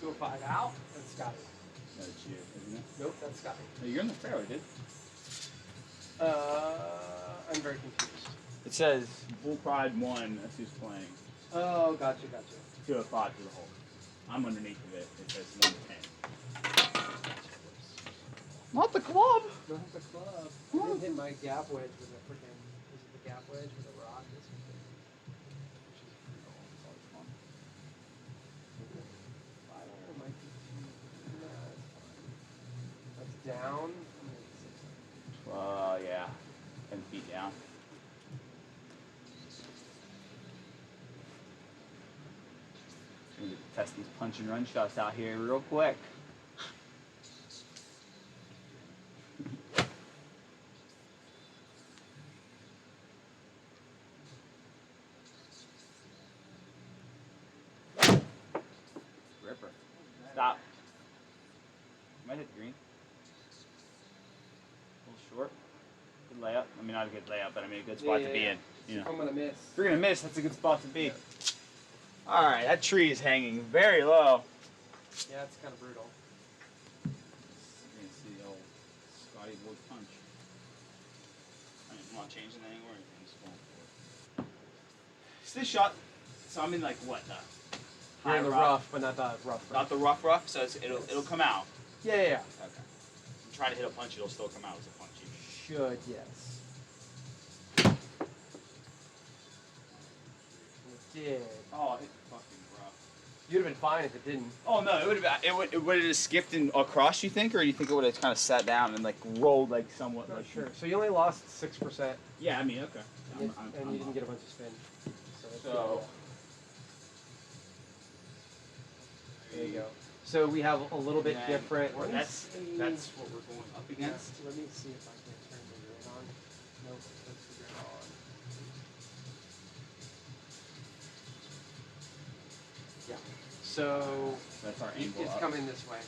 205 out. That's Scotty. That's you, isn't it? Nope, that's Scotty. No, you're in the fairway, dude. I'm very confused. It says Bull Pride 1, that's who's playing. Oh, gotcha. 205 to the hole. I'm underneath of it. It says 110. Not the club! Not the club. I didn't hit my gap wedge with a freaking. Is it the gap wedge with a rock? This is which is brutal. It's always fun. Five iron might be too. Nah, it's fine. That's down. Yeah. 10 feet down. I'm gonna test these punch and run shots out here real quick. Ripper. Stop. Might hit the green. A little short. Good layup. I mean, not a good layup, but I mean a good spot to be in. You know. I'm gonna miss. If you're gonna miss, that's a good spot to be. Yeah. All right, that tree is hanging very low. Yeah, it's kind of brutal. You can see the old Scotty boy punch. I mean, I'm not changing anything or anything. Just going for it. So this shot, so I'm in like what the? You're in the rough, but not the rough. Not the rough. So it'll come out. Yeah. Okay. I'm trying to hit a punch, it'll still come out as a punch. Should, yes. It did. Oh, it hit fucking rough. You'd have been fine if it didn't. Oh no, it would have. It would have skipped across. You think, or you think it would have kind of sat down and like rolled like somewhat? Not like sure. So you only lost 6%. Yeah, I mean, okay. And you didn't get a bunch of spin. So there you go. So we have a little bit different. That's what we're going up against. Let me see if I can turn the grid on. Nope, let's figure it on. Yeah. So that's our angle. It's up. coming this way.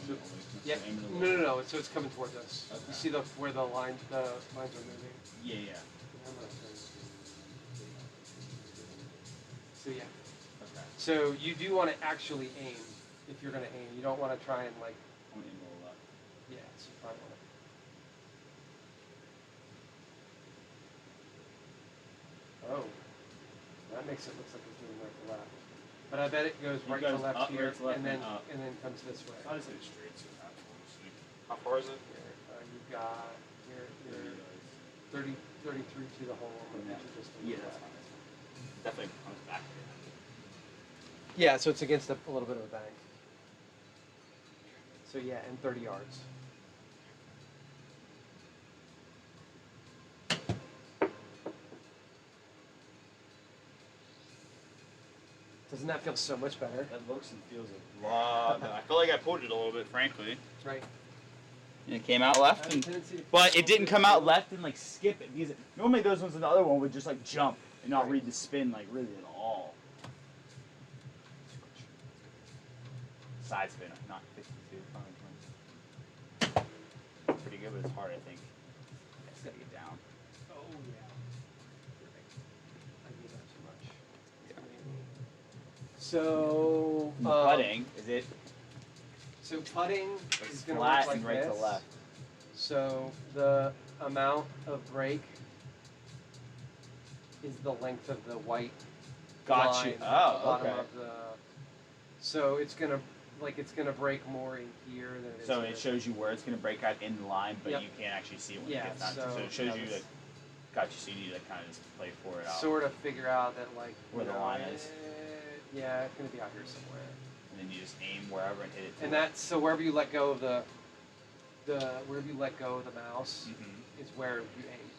So, yeah. No. So it's coming towards us. Okay. You see where the lines are moving? Yeah. So yeah. Okay. So you do want to actually aim. If you're going to aim, you don't want to try and like. I'm gonna roll up. Yeah, so you probably want to. Oh, that makes it look like it's doing right to left. But I bet it goes right to left up, here, right to left and then comes this way. How does it straight to that? How far is it? Here, you've got here 33 to the hole. Yeah, that's fine. Definitely comes back. Yeah, so it's against a little bit of a bank. So yeah, and 30 yards. Doesn't that feel so much better? That looks and feels a lot better. I feel like I pulled it a little bit, frankly. Right. And it came out left, but it didn't come out left and like skip it. Because normally those ones in the other one would just like jump and not read the spin like really at all. Side spin, not 52. Pretty good, but it's hard, I think. It's gotta get down. Oh yeah. I gave that too much. Yeah. So putting is it? So putting is going to flat look like and right this. to left. So the amount of break is the length of the white Got line you. at the Oh, bottom okay. of the. So it's gonna break more in here than it is. So here. it shows you where it's going to break out in the line, but Yep. you can't actually see it when Yeah, it gets down. so, So it shows yeah, you, like, got you, so you need to kind of just play for it out. Sort of figure out that like Where the line is. Yeah, it's gonna be out here somewhere. And then you just aim wherever and hit it. And that's so wherever you let go of the wherever you let go of the mouse is where you aim.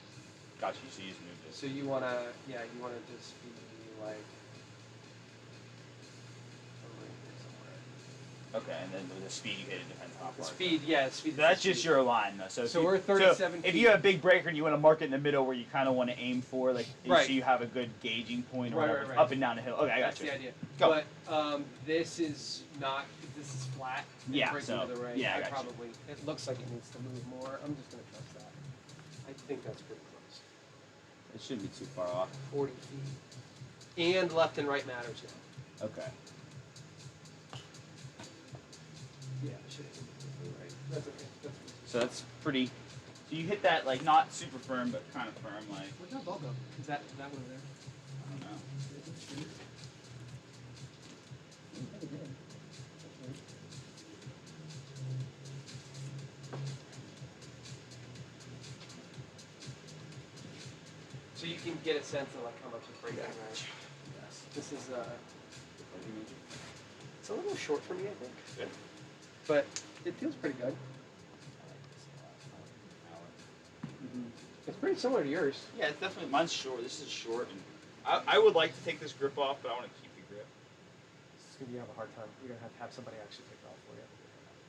Got you, so you just moved it. So you wanna just be like right here somewhere. Okay, and then the speed you hit it depends on how far. Speed. So that's just your line, though. So we're 37 if feet. you have a big breaker and you want to mark it in the middle where you kind of want to aim for, like, Right. so you have a good gauging point or whatever, Right. up and down the hill. Okay, I got That's you. the idea. Go. But this is not. This is flat. Yeah, breaking so, to the right. yeah, I got you. probably. It looks like it needs to move more. I'm just gonna trust that. I think that's pretty close. It shouldn't be too far off. 40 feet. And left and right matters now. Okay. Yeah, I should have right. That's okay. That's good. So that's pretty. So you hit that like not super firm, but kind of firm, like Where'd that ball go? Is that one there? I don't know. So you can get a sense of like how much it's breaking, right? Yes. This is it's a little short for me, I think, Good. but it feels pretty good. It's pretty similar to yours. Yeah, it's definitely mine's short. This is short, and I would like to take this grip off, but I want to keep the grip. It's gonna be have a hard time. You're gonna have somebody actually take it off for you.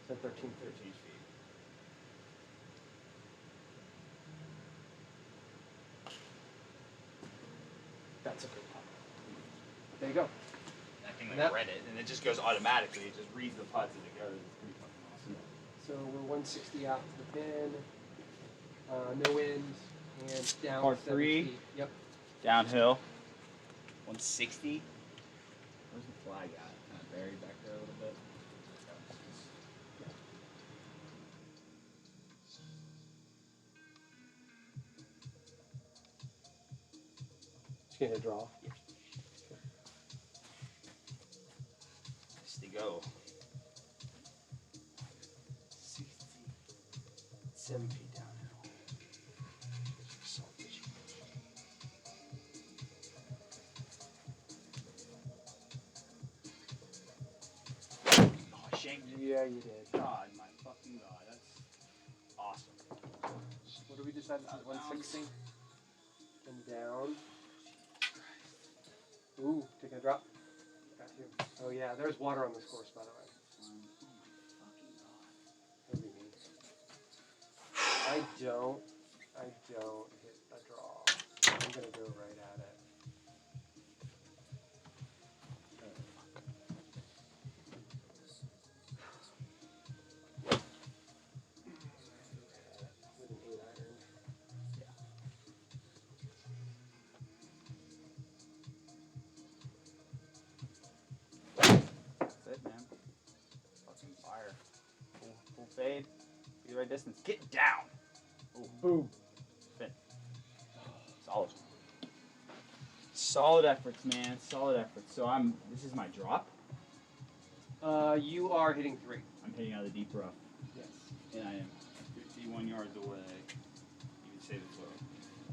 It's at 13 13 feet. That's a good pop. There you go. And I can like That- read it, and it just goes automatically. It just reads the putts as it goes. It's pretty fucking awesome. So we're 160 out to the pin. No wind and down. Par 7 3. feet. Yep. Downhill. 160. Where's the flag at? Kind of buried back there a little bit. Just gonna draw. Yeah. Just to go. 7 feet downhill. Salt fishing. Oh, I shanked it. Yeah, you did. God, my fucking God, that's awesome. What do we decide? This is 160. And down. Ooh, taking a drop. Got you. Oh yeah, there's water on this course, by the way. Oh my fucking God. That'd be me. I don't hit a draw. I'm gonna go right at it. With an 8 iron. That's it, man. Fucking fire. Full fade. Be the right distance. Get down. Ooh. Boom. Spin. Solid. Solid efforts, man. Solid efforts. So this is my drop. You are hitting 3. I'm hitting out of the deep rough. Yes. And I am 51 yards away. You would say that's what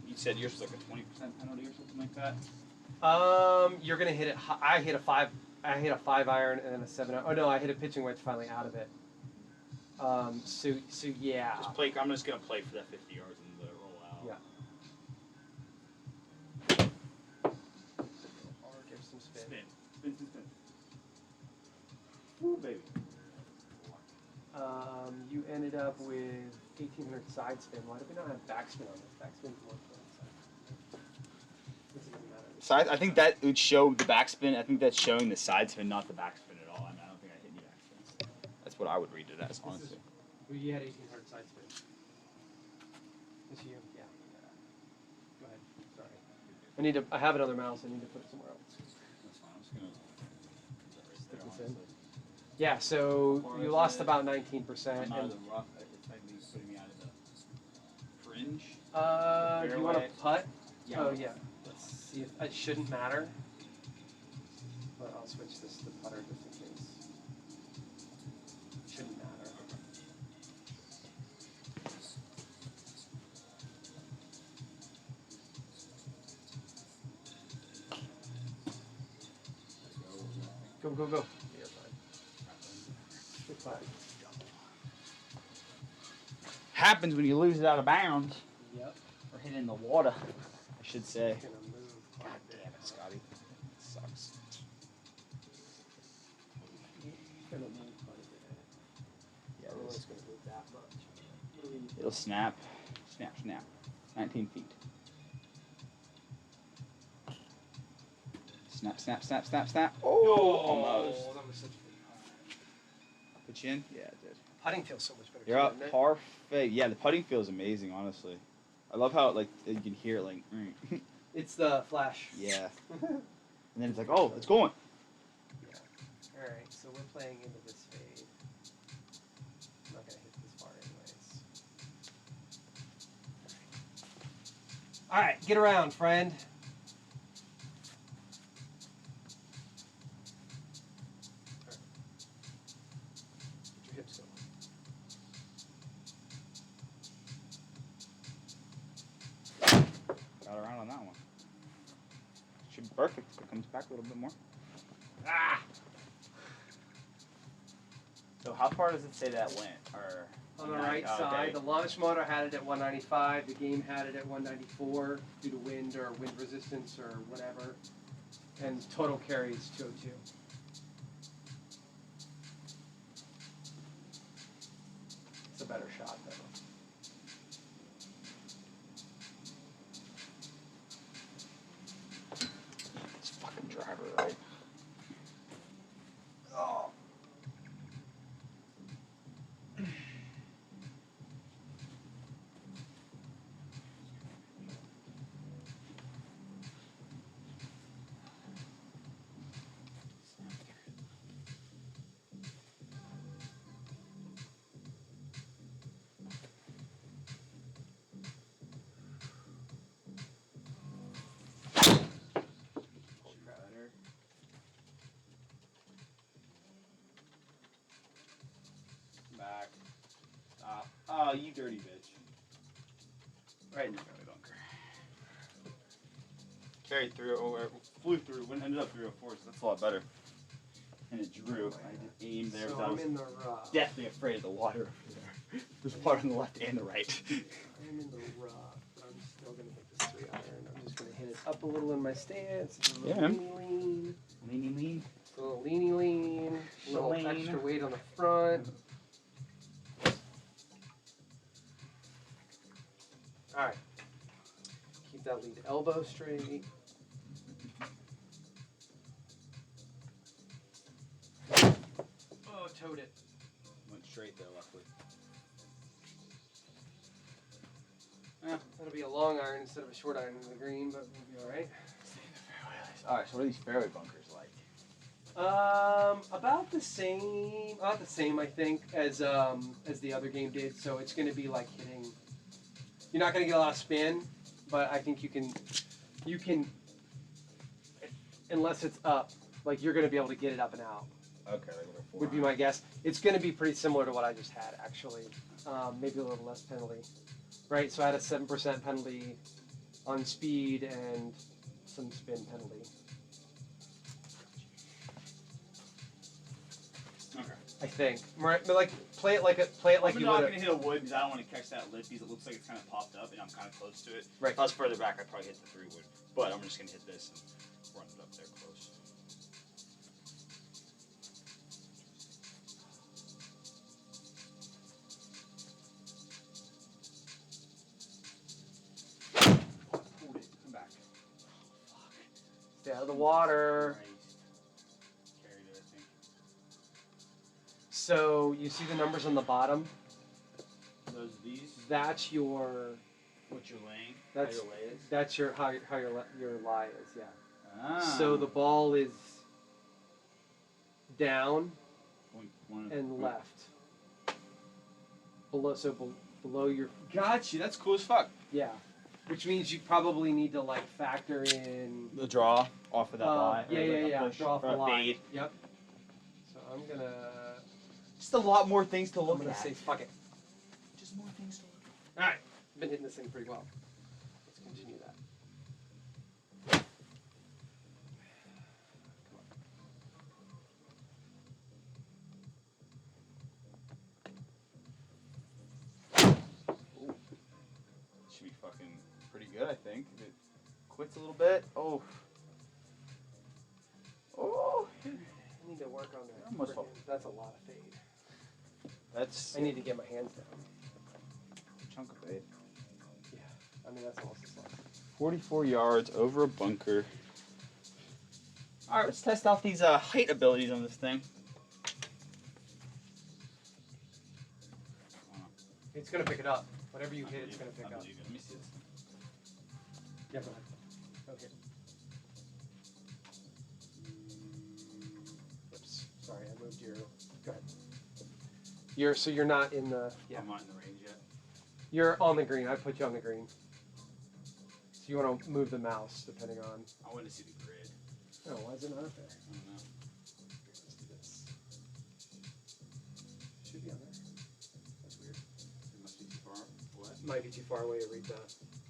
you said yours was like a 20% penalty or something like that. You're gonna hit it. I hit a 5. I hit a 5 iron and then a 7. Oh no, I hit a pitching wedge finally out of it. So yeah. Just play. I'm just gonna play for that 50 yards and let it roll out. Yeah. Give some spin. Spin. Woo, baby. You ended up with 1800 side spin. Why do we not have backspin on this? Backspin's more fun. This doesn't matter. Side. I think that would show the backspin. I think that's showing the side spin, not the backspin at all. I don't think I hit any backspin. That's what I would read it as, honestly. Well, you had 1800 side spin. This you? Yeah. Go ahead. Sorry. I have another mouse. I need to put it somewhere else. That's fine. I'm just gonna Stick this in. Yeah, so you lost about 19%. I'm out of And, the rough. It's technically putting me out of the fringe. do you want to Fairway. putt? Yeah. Oh, yeah. Let's see if it shouldn't matter. But I'll switch this to putter just in case. Shouldn't matter. Go. You're fine. You're fine. Happens when you lose it out of bounds Yep. or hit it in the water, I should say. It's gonna move. quite a God bit. damn it, Scotty. It sucks. It's gonna move quite a bit. Yeah, I don't know it it's is. gonna move that much. It'll snap. Snap. 19 feet. Snap. Oh, almost. That was such a Put you in? Yeah, it did. putting feels so much better. You're too, up. doesn't it? Perfect. Yeah, the putting feels amazing, honestly. I love how like you can hear it like. It's the flash. Yeah. And then it's like, oh, it's going. Yeah. All right. So we're playing into this fade. All right, get around, friend. Get your hips going. Got around on that one. Should be perfect if it comes back a little bit more. Ah! So how far does it say that went? Or On the right side, the launch motor had it at 195. The game had it at 194 due to wind or wind resistance or whatever. And total carry is 202. It's a better shot, though. It's fucking driver, right? Oh. Back. Oh, you dirty bitch. Right in the belly bunker. Carried through, or flew through, ended up 304, so that's a lot better. And it drew. I did aim there. So I I'm was in the rough. deathly afraid of the water over there. There's water on the left and the right. I'm in the rough, but I'm still going to hit this 3 iron. I'm just going to hit it up a little in my stance. It's a little Yeah. lean. Leany lean. A little lean. A little Lean. extra weight on the front. Alright. Keep that lead elbow straight. Oh, towed it. Went straight there, luckily. That'll be a long iron instead of a short iron in the green, but we'll be alright. Alright, so what are these fairway bunkers like? About the same, I think, as the other game did. So it's going to be like hitting. You're not going to get a lot of spin, but I think you can, unless it's up, like you're going to be able to get it up and out. Okay, Would be my guess. It's going to be pretty similar to what I just had, actually. Maybe a little less penalty, right? So I had a 7% penalty on speed and some spin penalty. Okay. I think. Right, but like play it like I'm you not would. gonna hit a wood because I don't want to catch that lip because it looks like it's kind of popped up and I'm kind of close to it. Right. If I was further back, I'd probably hit the 3 wood. But I'm just gonna hit this and run it up there close. Pulled it. Come back. Stay out of the water. Christ. Carried it, I think. So you see the numbers on the bottom. Those are these. That's your. What you're laying. That's how your lay is. That's your how your lie is. Yeah. Ah. So the ball is down One and left. Below your. Gotcha. That's cool as fuck. Yeah. Which means you probably need to like factor in. The draw off of that lie. Yeah, or yeah, like a yeah. push Draw off or the a line. fade. Yep. So I'm gonna. Just a lot more things to I'm look gonna at. say fuck it. Just more things to look at. All right. Been hitting this thing pretty well. Let's continue that. Ooh. Should be fucking pretty good, I think. If it quits a little bit. Oh. Oh. I need to work on that. Almost all. That's a lot of fade. That's I need to get my hands down. a chunk of fade. Yeah. I mean, that's almost a slot. 44 yards over a bunker. All right, let's test out these height abilities on this thing. It's gonna pick it up. Whatever you hit, it's gonna pick up. Let me see this. Yeah, go ahead. Okay. Oops. Sorry, I moved your. Go ahead. You're not in the. Yeah. I'm not in the range yet. You're on the green. I put you on the green. So you want to move the mouse depending on. I want to see the grid. Oh, why is it not up there? I don't know. Let's do this. Should be on there. That's weird. It must be too far away. Might be too far away to read the.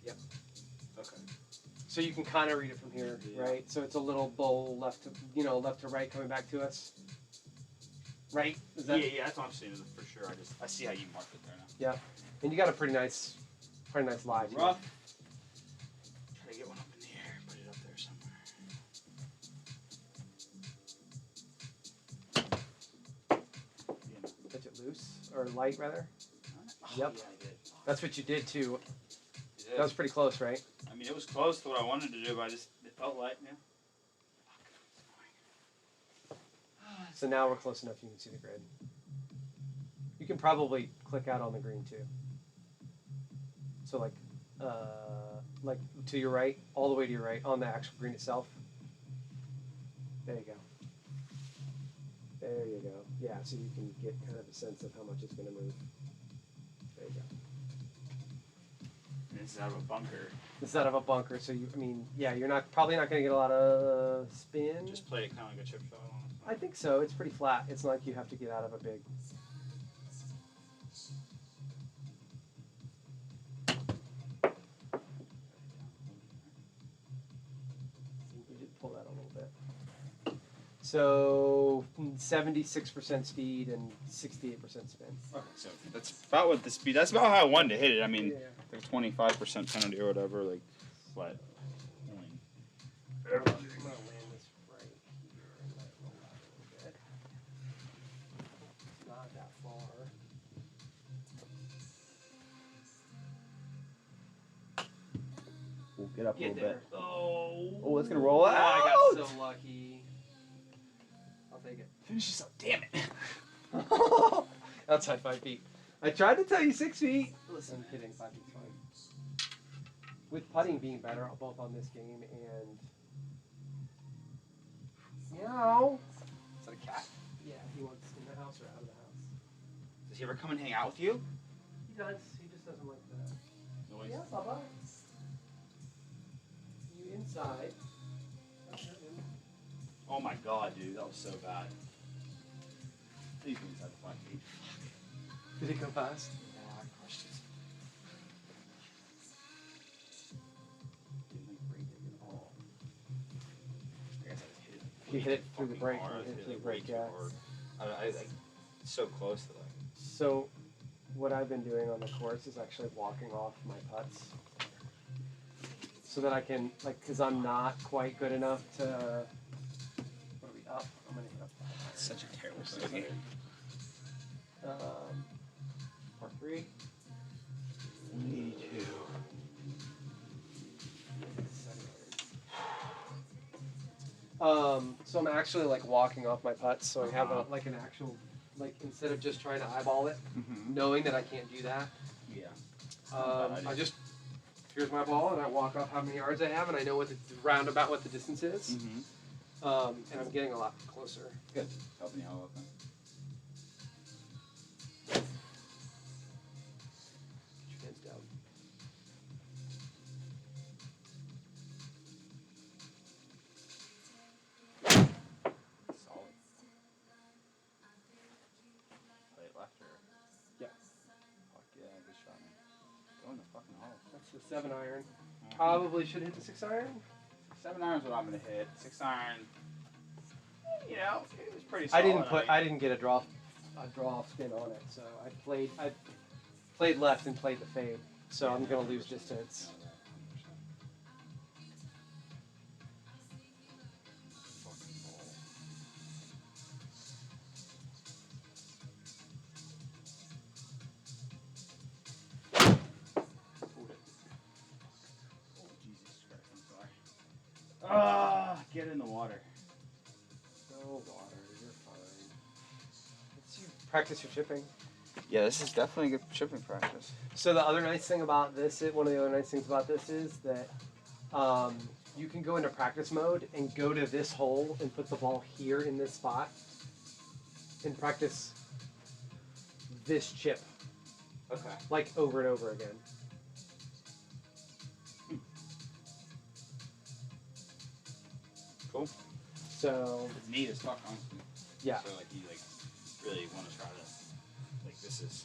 Yep. Okay. So you can kind of read it from here, Yeah. right? So it's a little bowl left to, left to right coming back to us. Right? Is that? Yeah, that's what I'm seeing for sure. I see how you marked it there now. Yeah. And you got a pretty nice lie. too. Rough. Try to get one up in the air. Put it up there somewhere. Yeah. Pitch it loose or light rather. Oh, Yep. Yeah, I did. That's what you did too. You did. That was pretty close, right? I mean, it was close to what I wanted to do, but it felt light, yeah. So now we're close enough you can see the grid. You can probably click out on the green too. So like to your right, all the way to your right, on the actual green itself. There you go. There you go. Yeah, so you can get kind of a sense of how much it's going to move. There you go. And this is out of a bunker. It's out of a bunker, so you're probably not going to get a lot of spin. Just play it kind of like a chip shot on it. I think so. It's pretty flat. It's not like you have to get out of a big. We did pull that a little bit. So 76% speed and 68% spin. Okay, so that's about what the speed. That's about how I wanted to hit it. I mean, Yeah. like 25% penalty or whatever, like flat. Point. I'm gonna land this right here and let it roll out a little bit. It's not that far. We'll get up a Get little there. bit. Oh, it's gonna roll I out. got so lucky. I'll take it. Finish this up, damn it. Outside 5 feet. I tried to tell you 6 feet. Listen, I'm kidding. 5 feet's fine. With putting being better, both on this game and. Meow. Is that a cat? Yeah, he wants in the house or out of the house. Does he ever come and hang out with you? He does. He just doesn't like the. Noise. Yeah, Bubba. You inside. Oh my god, dude, that was so bad. Please be inside the 5 feet. Did it go fast? Yeah, I crushed it. Didn't like break it at all. I guess I just hit it. You hit it through the fucking break. hard. I You hit it hit through it the break, way too yeah. hard. I like so close to like. So, what I've been doing on the course is actually walking off my putts, so that I can because I'm not quite good enough to. What are we up? I'm gonna hit up. It's such a terrible bogey. Par 3. 182. So I'm actually walking off my putts, so I have an actual instead of just trying to eyeball it, knowing that I can't do that. Yeah. I just here's my ball and I walk off how many yards I have and I know what the roundabout what the distance is. And I'm getting a lot closer. Good. Helping you out with that. Get your hands down. Solid. Play it left or? Yeah. Fuck yeah, good shot, man. Go in the fucking hole. That's the 7 iron. Probably should hit the 6 iron. 7 iron's what I'm gonna hit. 6 iron. You know, it was pretty solid. I didn't get a draw spin on it, so I played left and played the fade. So I'm gonna lose distance. Get in the water. No water, you're fine. Let's practice your chipping. Yeah, this is definitely good chipping practice. So the other nice thing about this, one of the other nice things about this is that you can go into practice mode and go to this hole and put the ball here in this spot and practice this chip Okay. over and over again. Cool. So It's neat as fuck, honestly. yeah. So like you like really want to try to like this is.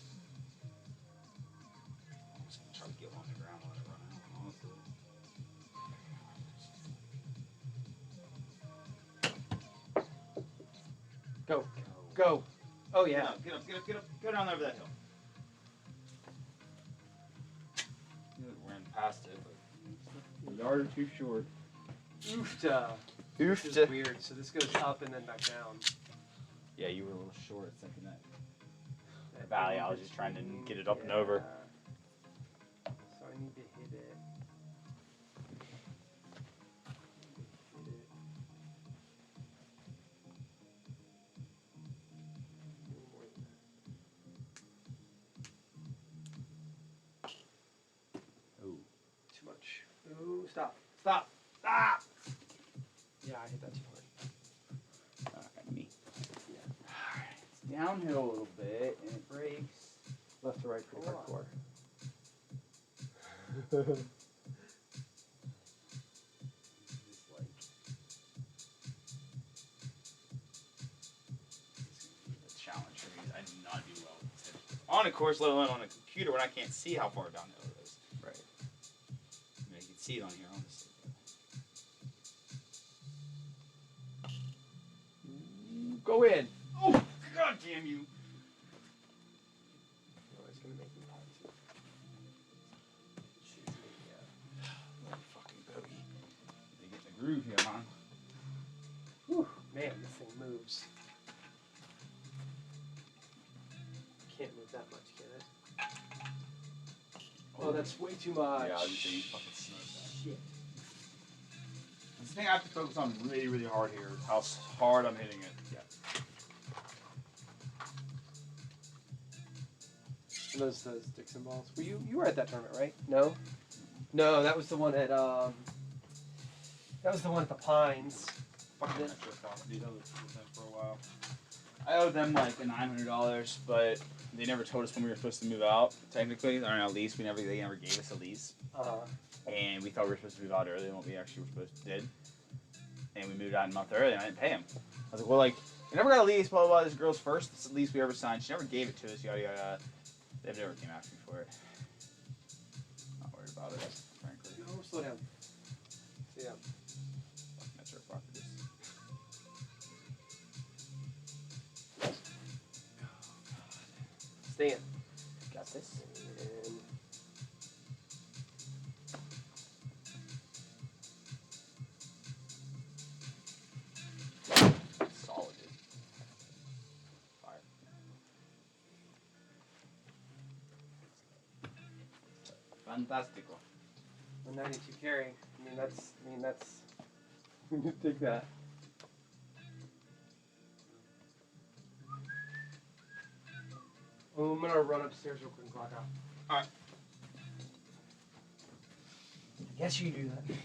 I'm just gonna try to get on the ground and let it run out. Honestly. Go. Go. Oh yeah. Get up. Go down over that hill. You ran past it, but a yard or two short. Oofta. This is weird. So this goes up and then back down. Yeah, you were a little short thinking that. The valley, I was just trying to get it up and over. So I need to hit it. Ooh. Too much. Ooh, stop. Stop. Stop. Yeah, I hit that too hard. Alright, me. Yeah. Alright, it's downhill a little bit and it breaks. Left to right, pretty hardcore. Challenge for me. I do not do well with this on a course, let alone on a computer when I can't see how far downhill it is. Right. I mean, I can see it on here, honestly. Go in. Oh, god damn you! Oh, it's gonna make me hot too. Shoot me, yeah. Little fucking bogey. They get in the groove here, man. Whew, man, this thing moves. Can't move that much, can it? Oh, that's way too much. Yeah, I was just saying, you fucking snowed that. Shit. That's the thing I have to focus on really, really hard here is how hard I'm hitting it. Yeah. And those Dixon balls. Were you were at that tournament, right? No? No, that was the one at that was the one at the Pines. Fucking that trip off these other things for a while. I owed them like $900, but they never told us when we were supposed to move out. Technically, or a lease. They never gave us a lease, and we thought we were supposed to move out earlier than what we actually were supposed to did. And we moved out a month early, and I didn't pay them. I was like, well, like we never got a lease. Blah blah blah. This girl's first lease we ever signed. She never gave it to us. Yada yada. They've never came after me for it. Not worried about it, frankly. No, slow down. Yeah. Fucking that's our properties. Stand. Got this. And Solid, dude. Fire. Fantastico. 192 carry. I mean that's we can take that. Oh, I'm gonna run upstairs real quick and clock out. Alright. Yes, you can do that.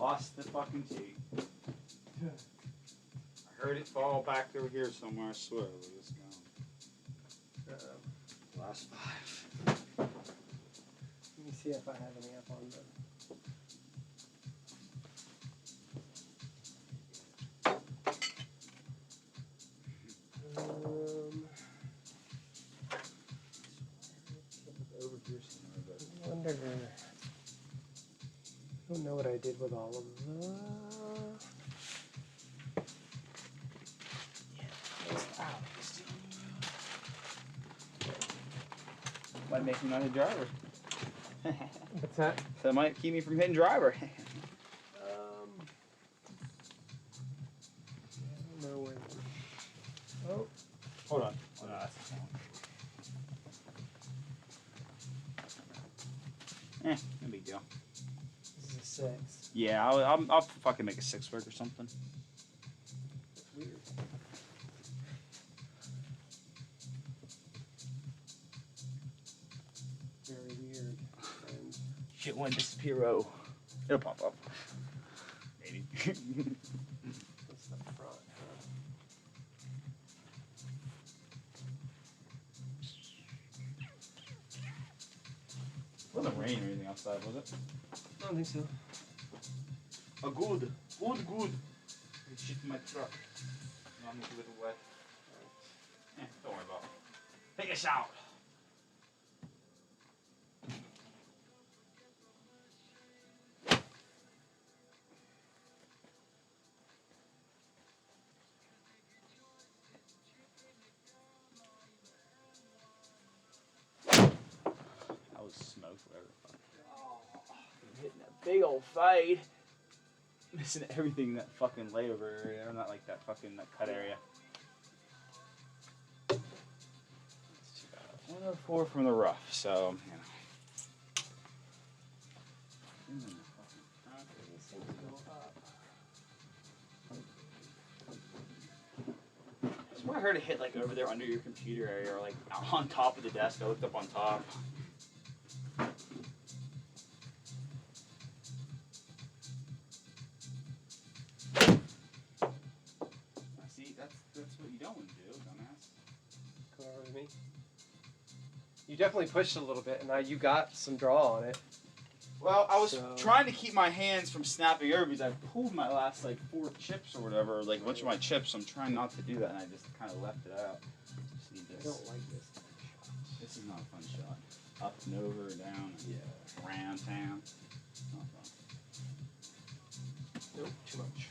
lost the fucking tee. I heard it fall back over here somewhere. I swear. Look at this going. Last 5. Let me see if I have any up on the. Over here somewhere, but I wonder. I don't know what I did with all of the. Might make me not a driver. What's that? So it might keep me from hitting driver. I don't know where. Oh. Hold on. Oh, no, that's the sound. No big deal. This is a 6. Yeah, I'll fucking make a 6 work or something. That's weird. Very weird. And Shit went disappear-o. It'll pop up. Maybe. that's the front, huh? It wasn't raining or anything outside, was it? I don't think so. Oh, good. Good. It's shit in my truck. No, I'm a little wet. Don't worry about it. Take a shower. I was smoked whatever the fuck. Oh, hitting that big old fade. Missing everything in that fucking layover area. Or not like that fucking that cut area. That's too bad. 104 from the rough, so, you know. These things go up. I swear I heard it hit like over there under your computer area or like on top of the desk. I looked up on top. See, that's what you don't want to do, dumbass. Come over to me. You definitely pushed a little bit, and now you got some draw on it. Well, I was So- trying to keep my hands from snapping over because I pulled my last like 4 chips or whatever, like a bunch of my chips. I'm trying not to do that, and I just kind of left it out. Just need I this. don't like this kind of shot. This is not a fun shot. Up and over, down, and Yeah. around town. Not fun. Nope, too much.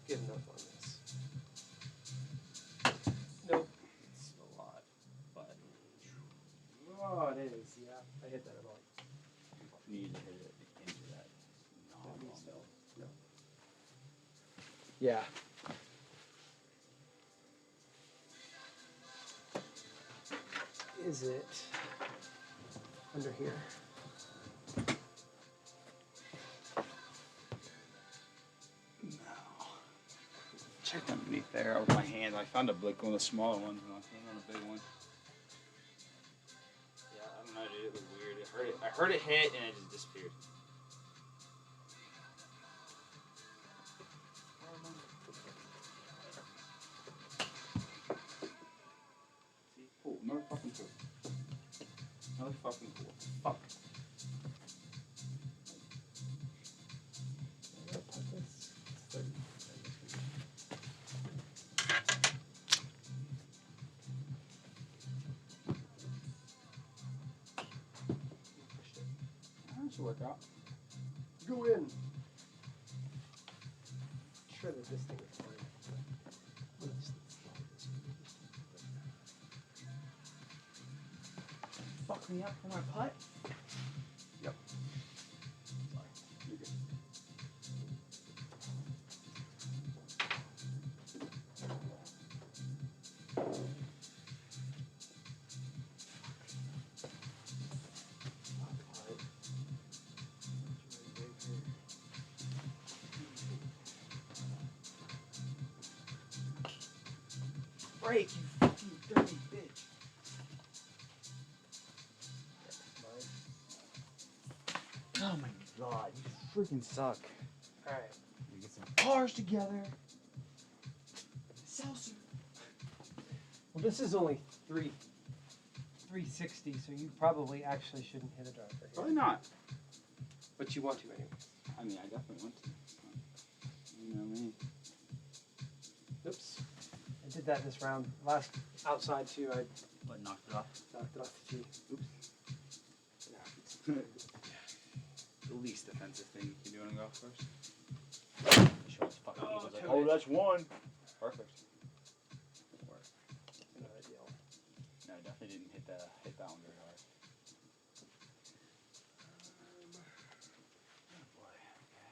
Good enough on this. Nope, it's a lot, but oh, it is. Yeah, I hit that about. You need to hit it into that. Maybe so. No. Yeah. Is it under here? No. Checked underneath there with my hand. I found one of the smaller ones, and I found a big one. Yeah, I don't know, dude. It was weird. I heard it hit, and it just disappeared. See, pool. Another fucking pool. Another fucking pool. Fuck. I'll put this. It's 30. That should work out. Go in. Sure that this thing is fine. What else? Fuck me up for my putt? Yep. Sorry. You're good. Break, you fucking dirty bitch. Mine. God, you freaking suck. All right. We get some cars together. Salsa. Well, this is only 360, so you probably actually shouldn't hit a driver here. Probably not. But you want to anyway. I mean, I definitely want to. You know me. Oops. I did that this round. Last outside too, I What, knocked it off? knocked it off the tee. Oops. The least offensive thing you can do on a golf course. Show us fucking Oh, eagles like, totally. oh, that's one. Perfect. Or, Not ideal. no, I definitely didn't hit that one very hard. Oh boy, okay.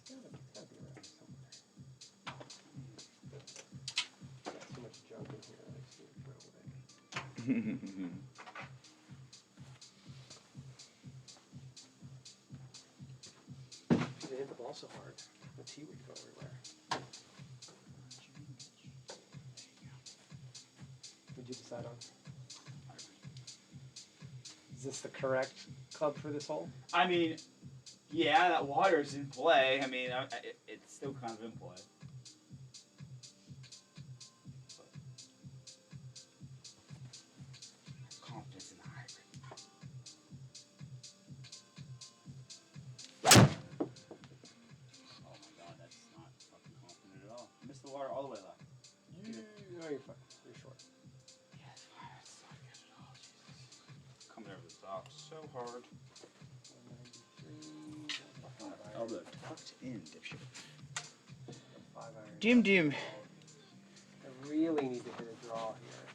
It's gotta be around somewhere. Got too much junk in here that I just need to throw away. They hit the ball so hard, the tee would go everywhere. What'd you decide on? Is this the correct club for this hole? I mean, yeah, that water's in play. I mean, it's still kind of in play. But confidence in the hybrid. Oh my god, that's not fucking confident at all. Missed the water all the way left. No, you're fine. You're short. Yeah, it's fine. It's not good at all. Jesus. Coming over the top so hard. 193. Elbow tucked in, dipshit. 5 iron. Doom doom. I really need to hit a draw here.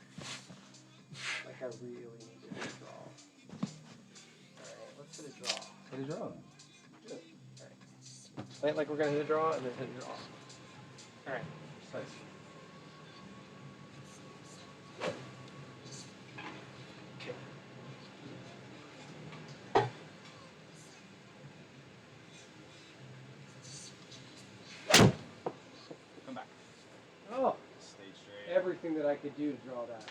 Like I really need to hit a draw. Alright, let's hit a draw. Hit a draw. Do it. Alright. Play it like we're gonna hit a draw and then hit a draw. Alright. Nice. Okay. Come back. Oh! Stay straight. Everything that I could do to draw that.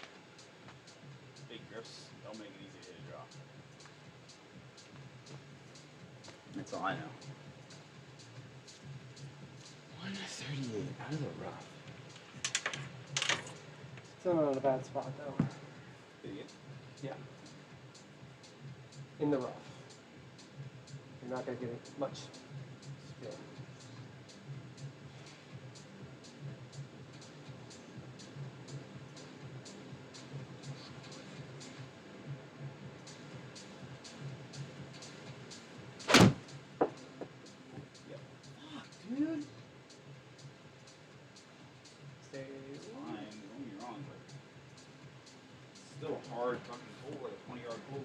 Big grips don't make it easy to hit a draw. That's all I know. 138 out of the rough. Still not in a bad spot though. Did you get? Yeah. In the rough. You're not gonna get much spin. Dude. Stay. It's fine. Don't get me wrong, but it's still a hard fucking pull, like a 20-yard pull.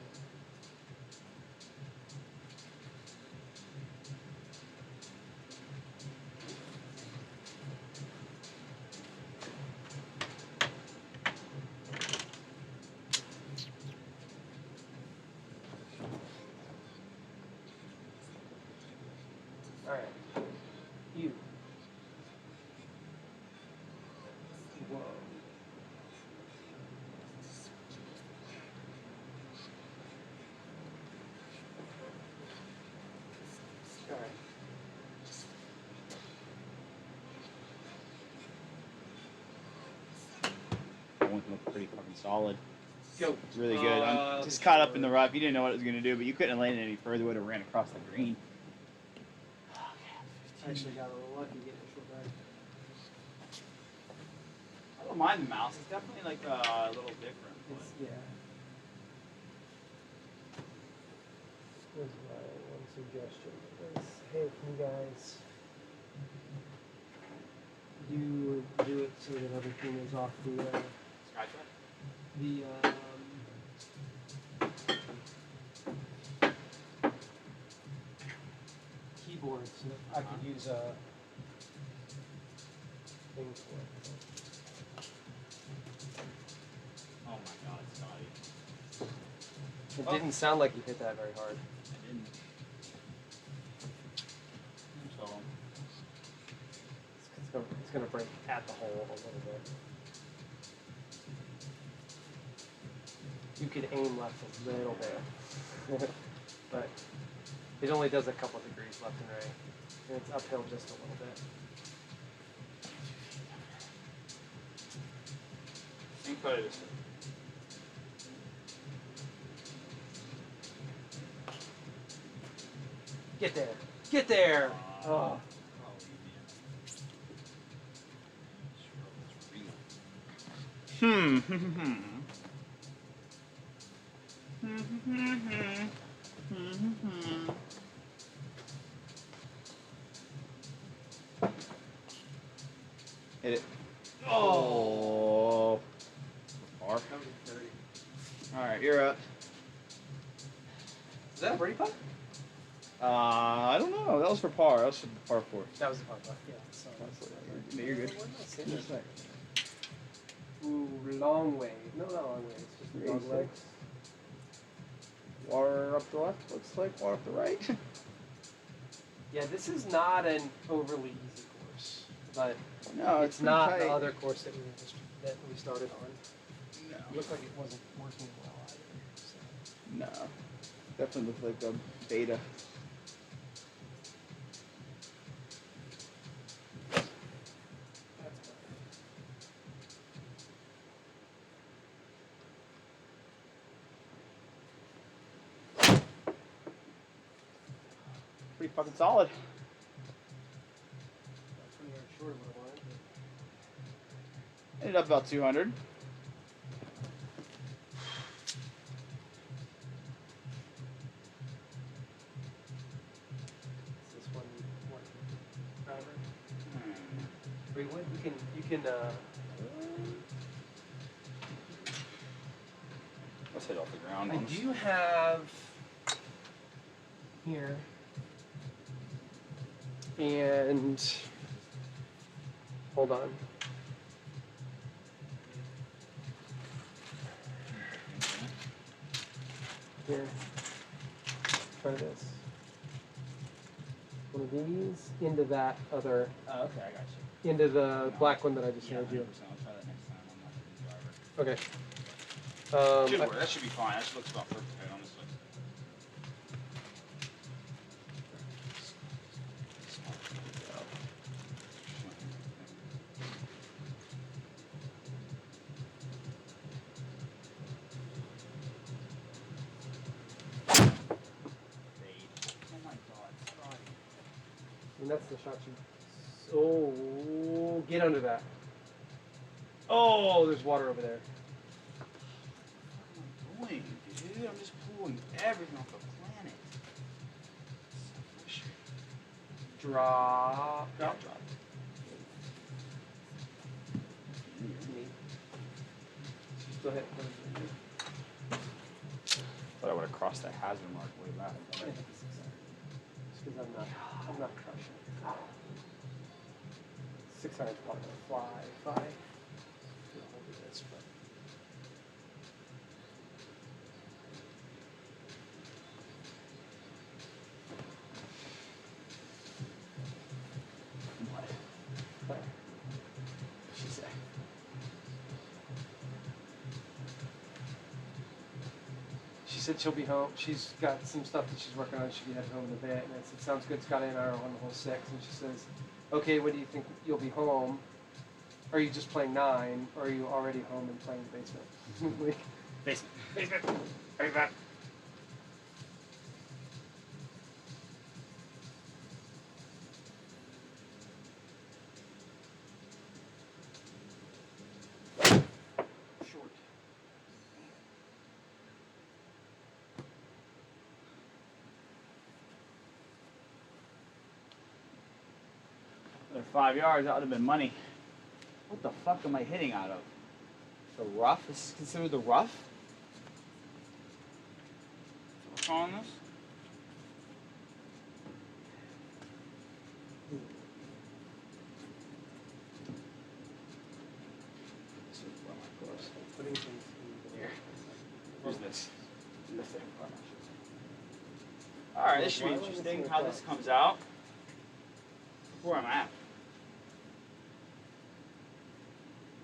Alright. You. Whoa. Alright. That one looked pretty fucking solid. Go. Really good. I'm just caught up in the rough. You didn't know what it was going to do, but you couldn't have landed any further. Would have ran across the green. I actually got a little lucky getting a short drive. I don't mind the mouse. It's definitely like a little different. It's, yeah. Here's my one suggestion. Is, hey, can you guys do it so that everything is off the Skytrack? the keyboard so that I could use a thing for it. Oh my god, Scotty. It didn't sound like you hit that very hard. I didn't. So, It's gonna break at the hole a little bit. you could aim left a little bit, but it only does a couple degrees left and right, and it's uphill just a little bit. Think about it this way. Get there, get there. Oh. Hit it. Oh. Far. Alright, you're up. Is that a birdie putt? I don't know. That was for par. That was for par 4. That was a par putt. Yeah. So You're good. Ooh, long way. No, not long way. It's just long legs. Water up the left. Looks like water up the right. Yeah, this is not an overly easy course, but No, it's not tight. the other course that we started on. No. It looked like it wasn't working well either. So. No. Definitely looked like a beta. That's better. Pretty fucking solid. That's 20 yards short of what I wanted. Ended up about 200. Is this one driver? Wait, what? You can. Let's hit off the ground. I do have here, and hold on. Here, try this. One of these into that other, Oh, okay, I got you. into the black one that I just showed you. 100%. I'll try that next time. I'm not a good driver. Okay. Should work. That should be fine. That should look about perfect, honestly. Oh my God, Scotty. And that's the shot you. Oh, get under that. Oh, there's water over there. What am I doing, dude? I'm just pulling everything off the planet. So frustrating. Drop. Yeah, Drop. drop. Neat. Go ahead. Thought I would have crossed that hazard mark way back. Just because I'm not crushing it. 600 is probably gonna fly. I'll do this, but. What? She said. She said she'll be home. She's got some stuff that she's working on. She'll be heading home in a bit. And I said, sounds good. Scotty and I are on the whole 6. And she says, okay, when do you think you'll be home? Are you just playing 9? Or are you already home and playing the basement? Basement. Basement. Are you back? Short. Another 5 yards, that would have been money. What the fuck am I hitting out of? The rough? This is considered the rough? We're calling this? This is where my close. Putting things in Here. Where's this? This thing. Alright, this should be interesting how this comes out. Where I'm at.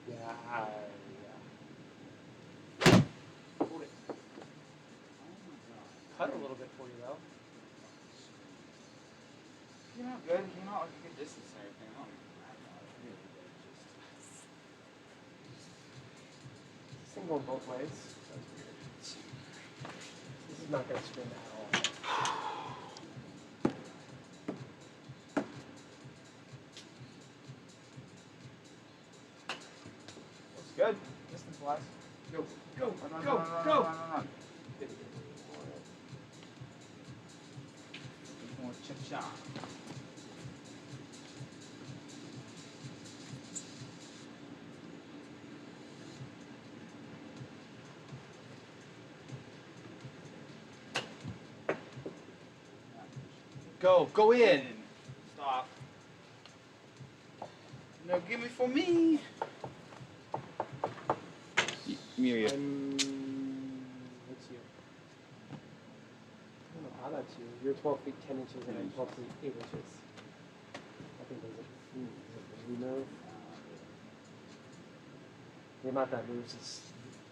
Yeah. Hold it. cut a little bit for you though. Came out good. Came out like a good distance and everything. I don't know, really good. This thing going both ways. That's weird. This is not going to spin at all. Looks good. Distance wise. Go, go, Run, go, run, run, go! run, run, run, run. More cha-cha. Go in! Stop. No, give me for me. Me or you? What's you? I don't know how that's you. You're 12 feet 10 inches and I'm 12 feet 8 inches. I think there's a move. The amount that moves is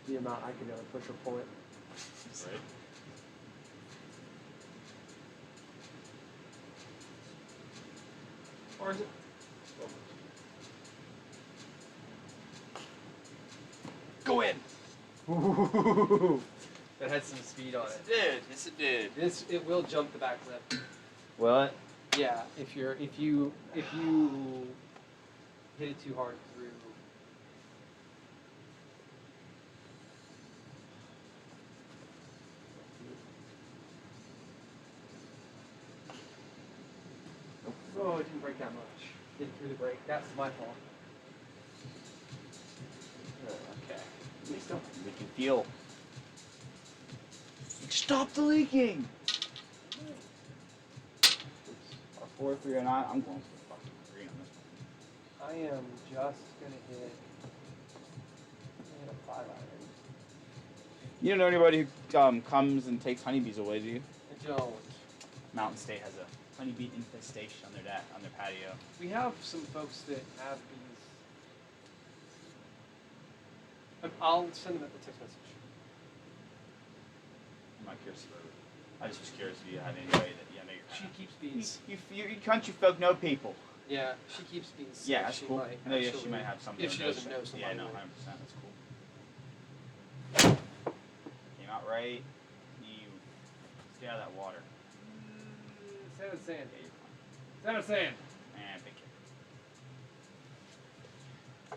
the amount I can ever push or pull it. Right. Or is it? Go in! Ooh, that had some speed on it. Yes, it did. It will jump the back lip. What? Yeah, if you hit it too hard through. Oh, it didn't break that much. Did through the brake. That's my fault. Okay. At least don't. We can feel. Stop the leaking! Our 4-309. I'm going for the fucking green on this one. I am just gonna hit a 5 iron. You don't know anybody who comes and takes honeybees away, do you? I don't. Mountain State has a honeybee infestation on their patio. We have some folks that have bees. I'll send them at the text message. I'm not curious about it. I just was curious if you had any way that She keeps bees. You country folk know people. Yeah, she keeps bees. Yeah, that's she cool. Might No, yeah, actually, she might have somebody. if she doesn't know somebody. Yeah, no, 100%. That's cool. Came out right. You stay out of that water. Stay out of the sand. Stay out of the sand. Big kick.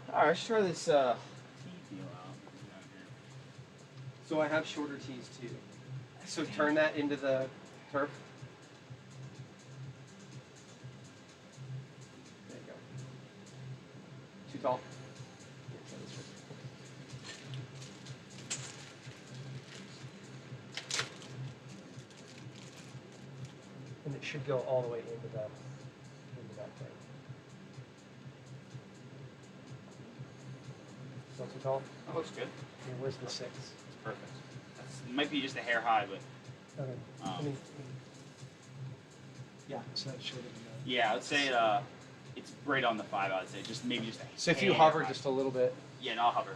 Alright, let's try this tea deal out. So I have shorter tees too. So turn that into the turf. There you go. Too tall. And it should go all the way into that thing. Not too tall? That looks good. Okay, where's the 6? It's perfect. It might be just a hair high, but Okay. Yeah, so that should have been yeah, I would say it's right on the 5. I would say maybe just a So if you hair hover high. just a little bit. Yeah, no, I'll hover.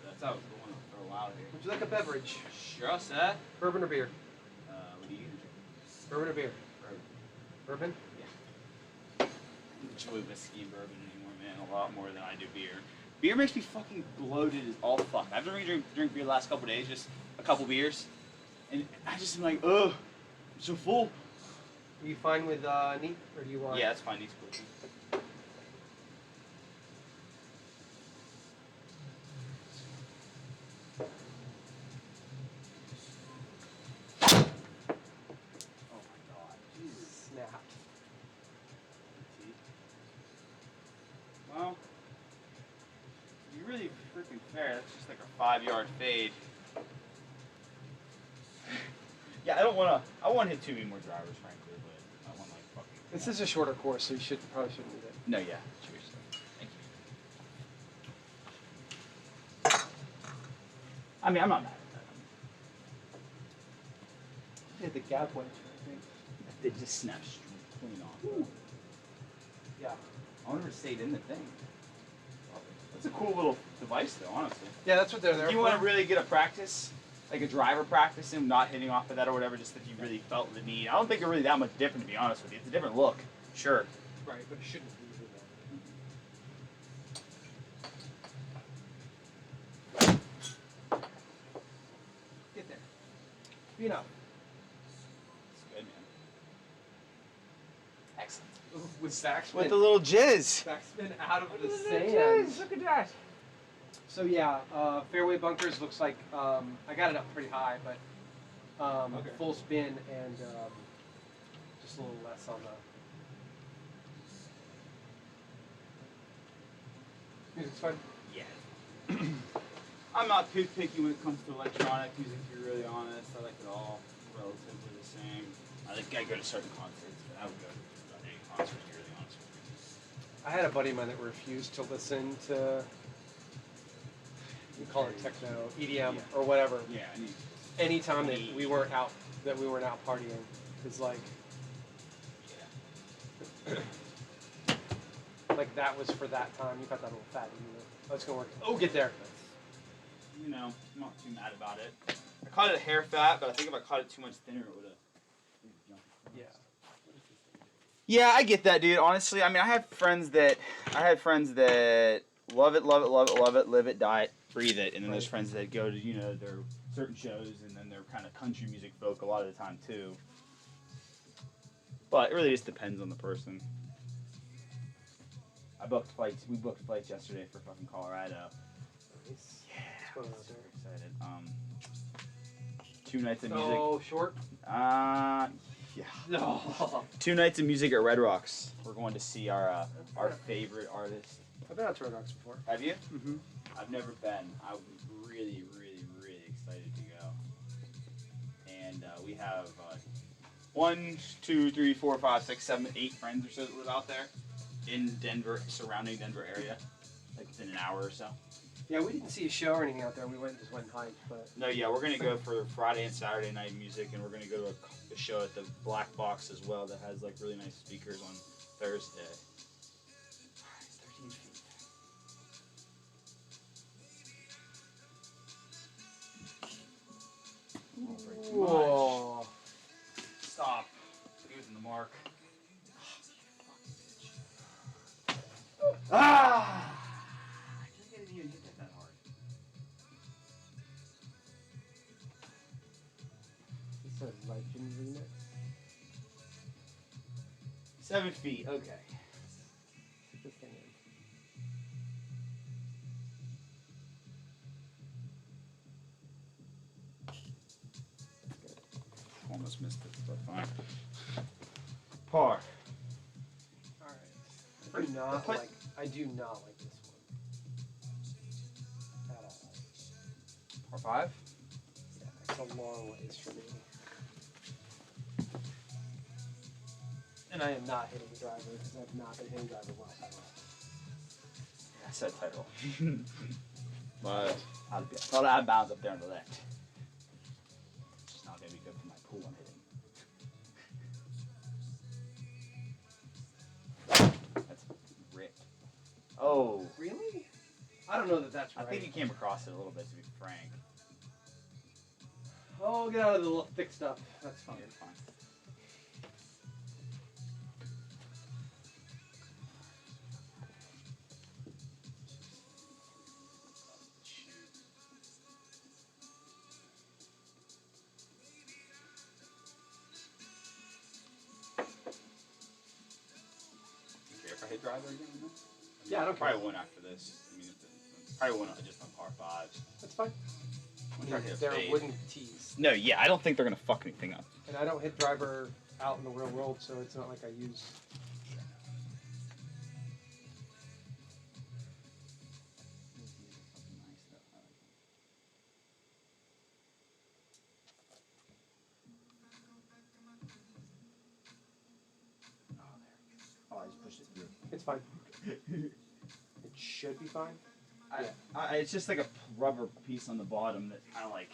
That's how I was going for a while here. Would you like a beverage? Sure, sir. Bourbon or beer? What do you drink? Bourbon or beer? Bourbon? Yeah. I enjoy whiskey and bourbon anymore, man, a lot more than I do beer. Beer makes me fucking bloated as all fuck. I've been drink beer the last couple days, just a couple beers, and I just am like, ugh, I'm so full. Are you fine with neat, or do you want? Yeah, that's fine. These cool. Oh my god. Jesus, snapped. Well, to be really freaking fair, that's just like a 5-yard fade. Yeah, I want to hit 2 more drivers, frankly, but I want like fucking. This is a shorter course, so you probably shouldn't need it. No, yeah. Cheers. Thank you. I mean, I'm not mad at that. Hit the gap wedge, I think. It just snaps clean off. Yeah. I wonder if it stayed in the thing. That's a cool little device, though, honestly. Yeah, that's what they're there If you for. want to really get a practice, like a driver practicing, not hitting off of that or whatever, just that you really felt the need. I don't think they're really that much different, to be honest with you. It's a different look, sure. Right, but it shouldn't be. Get there. You know. It's good, man. Excellent. With backspin. With the little jizz. Backspin out of the sand. Look at that. So yeah, fairway bunkers looks like I got it up pretty high, but Okay. full spin and just a little less on the music's fine. Yeah. I'm not too picky when it comes to electronic music, to be really honest. I like it all relatively the same. I go to certain concerts, but I would go to just about any concert, to be really honest with I had a buddy of mine that refused to listen to, we call it techno, EDM, or whatever. you. Yeah, I need Anytime that we weren't out partying, it's like like that was for that time. You got that little fat in you. Oh, it's gonna work. Oh, get there. you know, I'm not too mad about it. I caught it a hair fat, but I think if I caught it too much thinner, it would have. Yeah. Yeah, I get that, dude. Honestly, I mean, I had friends that love it, love it, love it, love it, live it, die it, breathe it, and then there's Right. friends that go to their certain shows, and then they're kind of country music folk a lot of the time too. But it really just depends on the person. We booked flights yesterday for fucking Colorado. Nice. Yeah, What's going on I'm there? so excited. 2 nights of music. Oh, short. Yeah. No. 2 nights of music at Red Rocks. We're going to see our favorite artist. I've been out to Red Rocks before. Have you? Mm-hmm. I've never been. I'm really, really, really excited to go. And we have 1, 2, 3, 4, 5, 6, 7, 8 friends or so that live out there in Denver, surrounding Denver area, like within an hour or so. Yeah, we didn't see a show or anything out there. We just went and hiked, but No, yeah, we're gonna go for Friday and Saturday night music, and we're gonna go to a show at the Black Box as well that has like really nice speakers on Thursday. It's 13 feet. Won't break too much. whoa. Stop. Using the mark. Ah! I think I didn't even hit that hard. It says Legend Remix. 7 feet. Okay. Stick this thing in. Almost missed it, but fine. Par. Alright. I do not like this one. At all. Par 5? Yeah, it's a long ways for me. And I am not hitting the driver because I've not been hitting driver well at all. I said title. But I thought I'd bounce up there on the left. It's not going to be good for my pool I'm hitting. That's ripped. Oh. Really? I don't know that that's I right. think you came across it a little bit, to be frank. Oh, get out of the little thick stuff. That's fine. Yeah, it's fine. If I hit driver again, no? Yeah, I don't care. Probably won't after this. I mean, probably won't just on par 5s. That's fine. I'm trying to hit a They're fade. wooden tees. No, yeah, I don't think they're gonna fuck anything up. And I don't hit driver out in the real world, so it's not like I use. Oh, I just pushed it through. It's fine. It should be fine. It's just like a rubber piece on the bottom that kind of like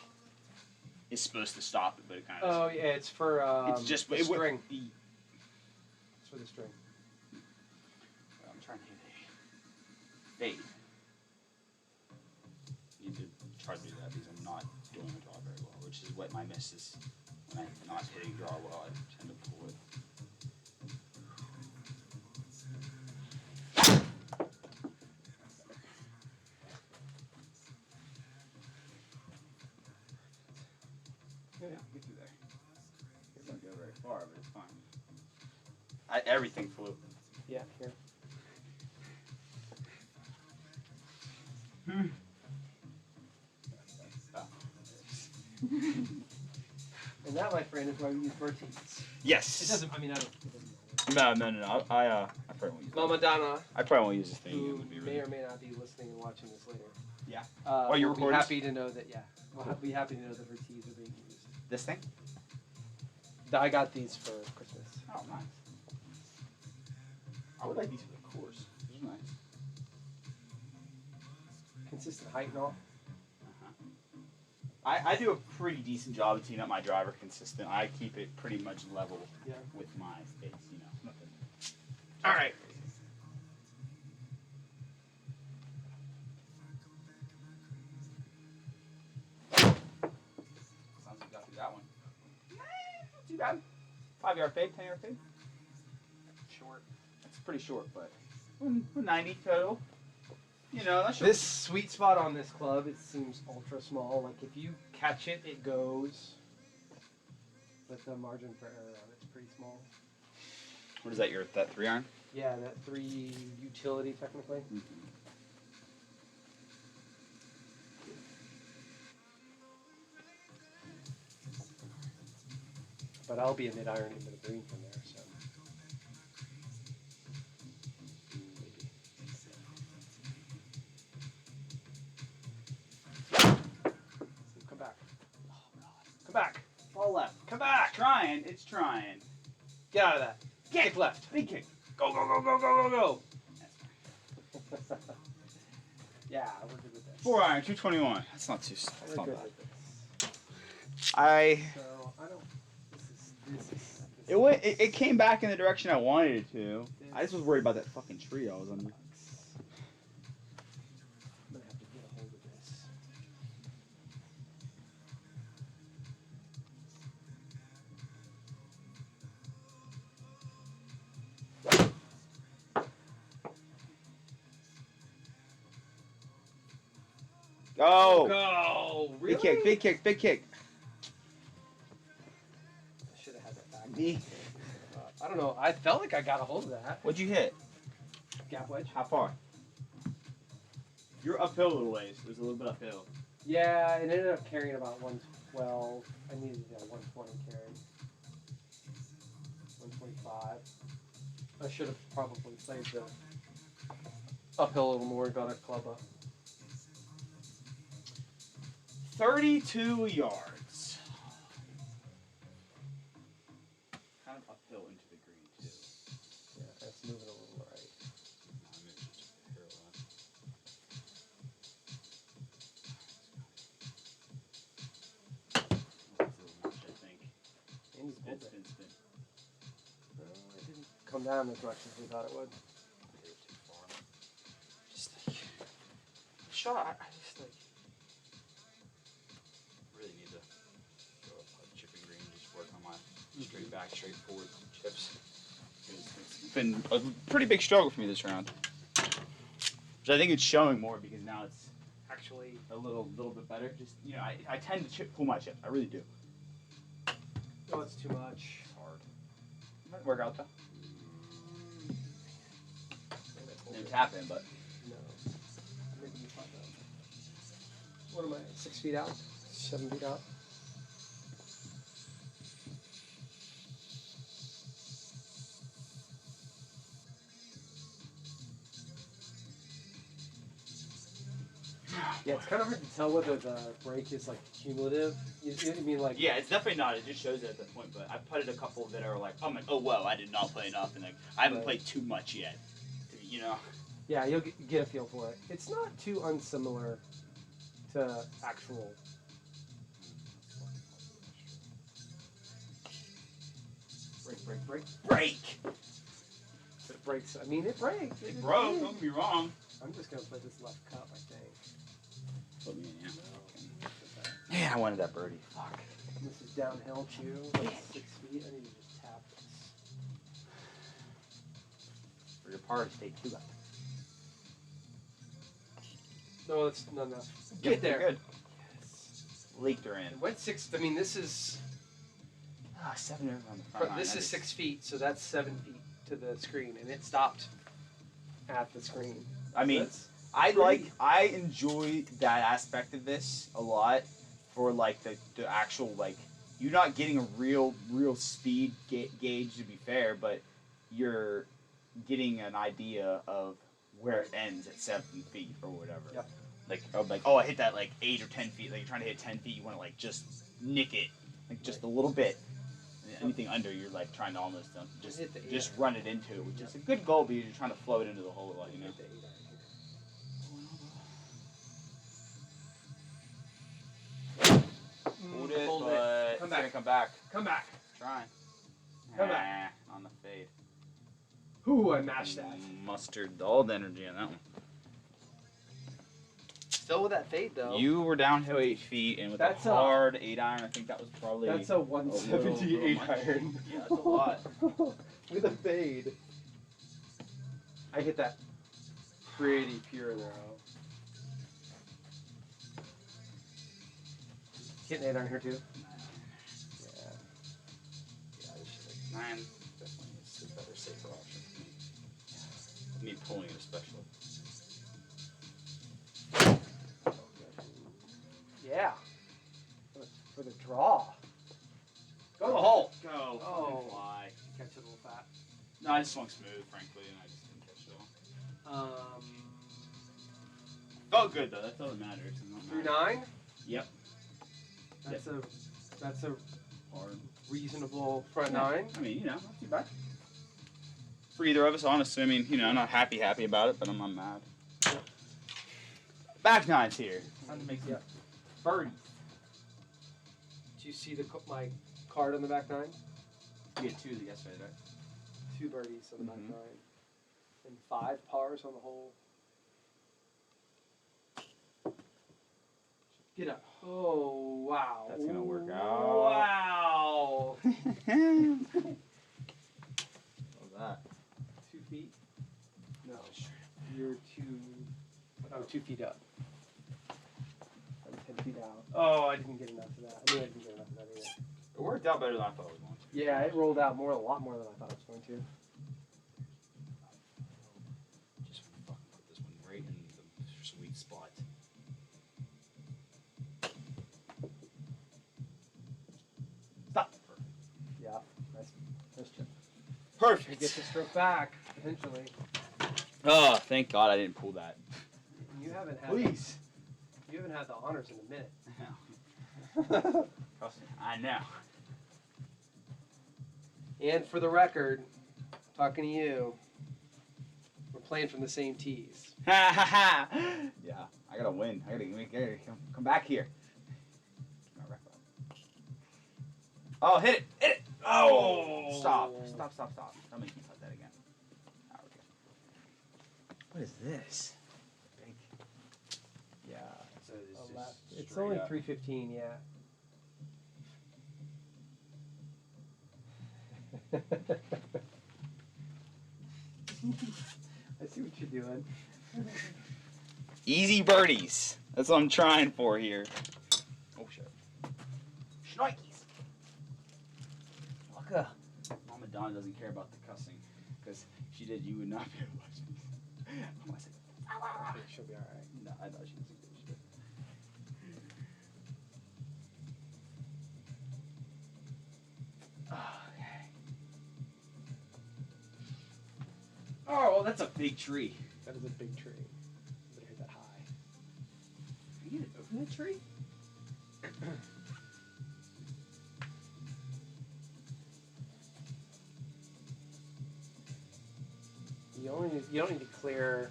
is supposed to stop it, but it kind of. Oh yeah, it's for It's just the it would string. be- It's for the string. I'm trying to hit a fade. Need to try to do that because I'm not doing the draw very well. which is what my miss is. When I'm not hitting draw well, I tend to pull it. Yeah, get through there. It won't go very far, but it's fine. Everything flew. Yeah, here. And that, my friend, is why we use Bertie's. Yes. It doesn't. I mean, I don't. It doesn't matter. No. I probably won't use it. Mama Donna, I probably won't use this thing. who It would be may really... or may not be listening and watching this later. Yeah. Well, you're we'll be recording? happy to know that. Yeah, we'll be happy to know that Bertie's are being used. This thing? I got these for Christmas. Oh, nice. I would like these for the course. These are nice. Consistent height and all. I do a pretty decent job of teeing up my driver consistent. I keep it pretty much level with my face, you know. Nothing. All right. Sounds like we got through that one. Not too bad. 5-yard fade, 10-yard fade. Short. That's pretty short, but 90 total. You know, that's This sweet spot on this club, it seems ultra small. Like if you catch it, it goes. But the margin for error on it's pretty small. What is that? That 3-iron? Yeah, that 3 utility technically. Mm-hmm. But I'll be a mid-iron into the green from there, so. Come back. Oh, God. Come back. Fall left. Come back. It's trying. Get out of that. Get Kick left. Big kick. Go, go, go, go, go, go, go. Yeah, we're good with this. 4-iron, 221. That's not too. We're That's not good bad. with this. So I don't. This is. it came back in the direction I wanted it to. I just was worried about that fucking tree I was under. I'm gonna have to get a hold of this. Go! Go! Really? Big kick, big kick, big kick. I should have had that back. Me. I don't know. I felt like I got a hold of that. What'd you hit? Gap wedge. How far? You're uphill a little ways. It was a little bit uphill. Yeah, it ended up carrying about 112. I needed a 120 carry. 125. I should have probably played the uphill a little more and got a club up. 32 yards. Kind of uphill into the green, too. Yeah, that's moving a little right. And he's pulled it. Spin. No, it didn't come down as much as we thought it would. Too far. Just like shot. I just like really need to go up a chipping green. Just work on my straight back, straight forward chips. It's been a pretty big struggle for me this round. Which I think it's showing more because now it's Actually, a little bit better. Just I tend to pull my chips. I really do. no, it's too much. It's hard. It might work out though. Didn't tap in, but No. Maybe you find out. What am I? 6 feet out? 7 feet out? Yeah, it's kind of hard to tell whether the break is like cumulative. You know what I mean? Like, yeah, it's definitely not. It just shows it at that point. But I putted a couple that are like, I'm like, oh well, I did not play enough, and like I haven't Right. played too much yet. You know. yeah, you'll get a feel for it. It's not too unsimilar to actual. Break! It breaks. I mean, it breaks. It broke. Don't get me wrong. I'm just gonna play this left cup, I think. Put me in, yeah. No. Man, I wanted that birdie. Fuck. This is downhill too. Like 6 feet. I need to just tap this. For your par, just take 2 back. No, that's not enough. Get Get there. Good. Yes. Leaked her in. It went 6. I mean, this is 7 on the front nine. this is 6 feet, so that's 7 feet to the screen, and it stopped at the screen. I mean, So I enjoy that aspect of this a lot. For like the actual like, you're not getting a real speed gauge to be fair, but you're getting an idea of where it ends at 7 feet or whatever. Yep. Like oh, I hit that like 8 or 10 feet. Like you're trying to hit 10 feet, you want to like just nick it, like just a little bit. And anything under, you're like trying to almost just run it into, which is a good goal because you're trying to float into the hole, like, you know. Hold it, Hold but it. it's gonna come back. Come back. Trying. Come back. On the fade. Ooh, I mashed that. Mustered all the energy on that one. Still with that fade though. You were downhill 8 feet, and with That's a hard 8-iron, I think that was probably. That's a 178 much. iron. Yeah, that's a lot. With a fade. I hit that pretty pure though. Hitting 8 iron here too. Yeah. Yeah, I just like 9 definitely is a better, safer option for me. Me pulling it especially. yeah. For the draw. Go to the hole. Go. Oh. Fly. Catch it a little fat. No, I just swung smooth, frankly, and I just didn't catch it all. Felt good though. That's all that matters. Through 9. Yep. That's a Hard. reasonable front Yeah. 9. I mean, not too bad. For either of us, honestly. I mean, I'm not happy about it, but I'm not mad. Yep. Back 9's here. Time to make some Yep. birdies. Do you see my card on the back 9? You had 2 yesterday, right? 2 birdies on the back Mhm. 9. And 5 pars on the hole. Get up. Oh, wow. That's gonna work out. Wow. What's that? 2 feet? No. You're 2 feet up. I'm 10 feet out. Oh, I didn't get enough of that. I knew I didn't get enough of that either. It worked out better than I thought it was going to. Yeah, it rolled out a lot more than I thought it was going to. Just fucking put this one right in the sweet spot. Stop. Perfect. Yeah, nice chip. Perfect. You get the stroke back, potentially. Oh, thank God I didn't pull that. You haven't had Please. You haven't had the honors in a minute. Trust me, I know. And for the record, talking to you, we're playing from the same tees. Ha ha ha! Yeah, I gotta win. I gotta come back here. Oh, hit it! Hit it! Oh! Stop! Don't make me put that again. Oh, okay. What is this? Big. Yeah. So It's only 315, yeah. I see what you're doing. Easy birdies. That's what I'm trying for here. Oh shit. Schnikes. Waka. Mama Donna doesn't care about the cussing, because if she did, you would not be able to watch me. I'm gonna say, She'll be alright. no, I thought she was a good shit. Okay. Oh, well, that's a big tree. That is a big tree. You better hit that high. Can you get it over that tree? You don't need to clear.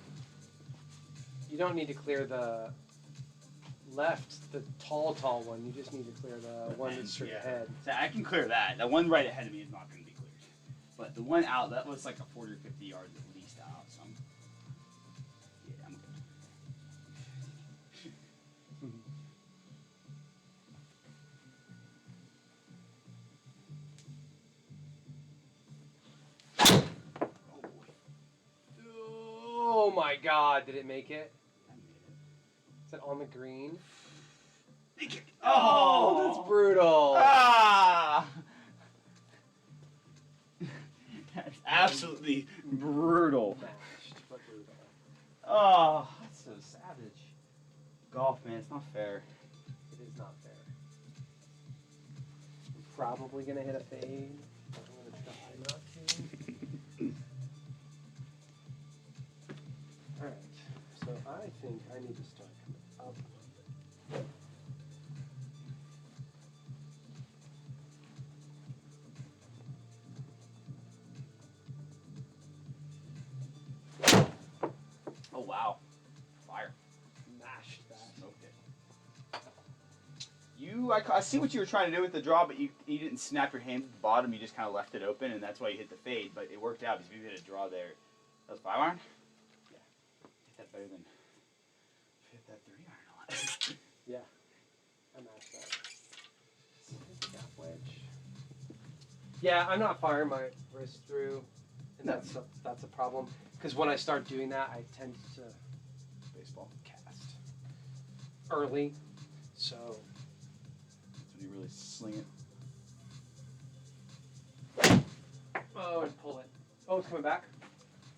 You don't need to clear the left, the tall one. You just need to clear the one that's straight ahead. So I can clear that. The one right ahead of me is not going to be cleared. But the one out, that was like a 40 or 50 yards at least out. So I'm good. my God! Did it make it? I made it. Is it on the green? Oh, that's brutal. Ah! That's absolutely brutal. Mashed, but brutal. Oh, that's so savage. Golf, man, it's not fair. It is not fair. I'm probably gonna hit a fade. I'm gonna try not to. Alright, so I think I need to start coming up. Oh, wow. Fire. Mashed that. Smoked it. I see what you were trying to do with the draw, but you didn't snap your hand at the bottom. You just kind of left it open, and that's why you hit the fade. But it worked out because you hit a draw there. That was 5-iron? Yeah. Hit that better than hit that 3-iron a lot. Yeah. I mashed that. Gap wedge. Yeah, I'm not firing my wrist through, and No. that's a problem. Because when I start doing that, I tend to Baseball. cast early. So That's when you really sling it. oh, and pull it. Oh, it's coming back. I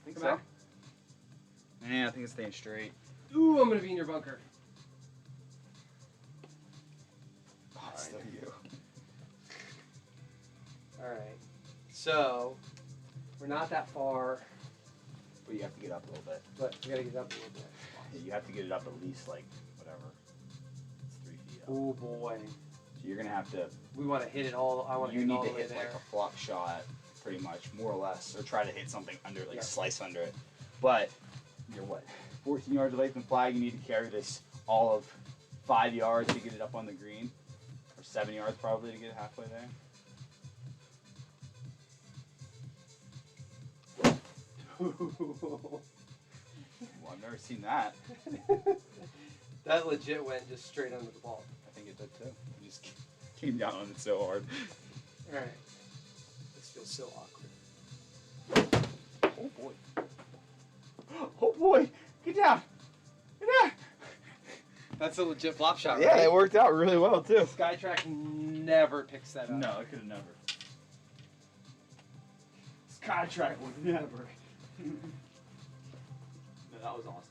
think Come so. back. Yeah, I think it's staying straight. Ooh, I'm gonna be in your bunker. Oh, it's still you. All right. So we're not that far, But you have to get up a little bit. but we gotta get up a little bit. Yeah, you have to get it up at least like whatever. It's 3 feet up. Oh boy, So you're gonna have to. we want to hit it all. I want to You hit it need all to the way hit there. like a flop shot, pretty much, more or less, or try to hit something under, like Yeah. slice under it. But you're what? 14 yards away from the flag. You need to carry this all of 5 yards to get it up on the green, or 7 yards probably to get it halfway there. Well, I've never seen that. That legit went just straight under the ball. I think it did too. It just came down on it so hard. All right. This feels so awkward. Oh boy. Oh boy. Get down. Get down. That's a legit flop shot, Yeah, right? it worked out really well too. Skytrack never picks that up. No, I could have never. Skytrack would never. No, that was awesome.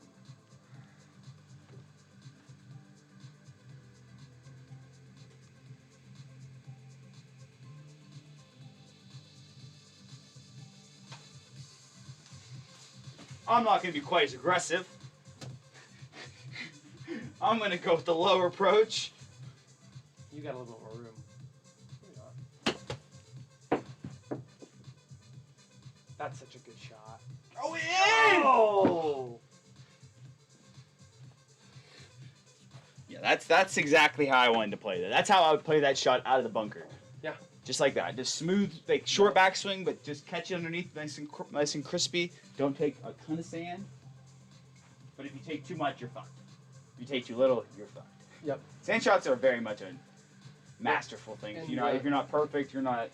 I'm not going to be quite as aggressive. I'm going to go with the lower approach. You got a little bit more room. Maybe not. That's such a good shot. Throw it in! Oh! Yeah, that's exactly how I wanted to play that. That's how I would play that shot out of the bunker. Yeah. Just like that. Just smooth, like short backswing, but just catch it underneath, nice and crispy. Don't take a ton of sand. But if you take too much, you're fucked. If you take too little, you're fucked. Yep. Sand shots are very much a masterful thing. And, If you're not perfect, you're not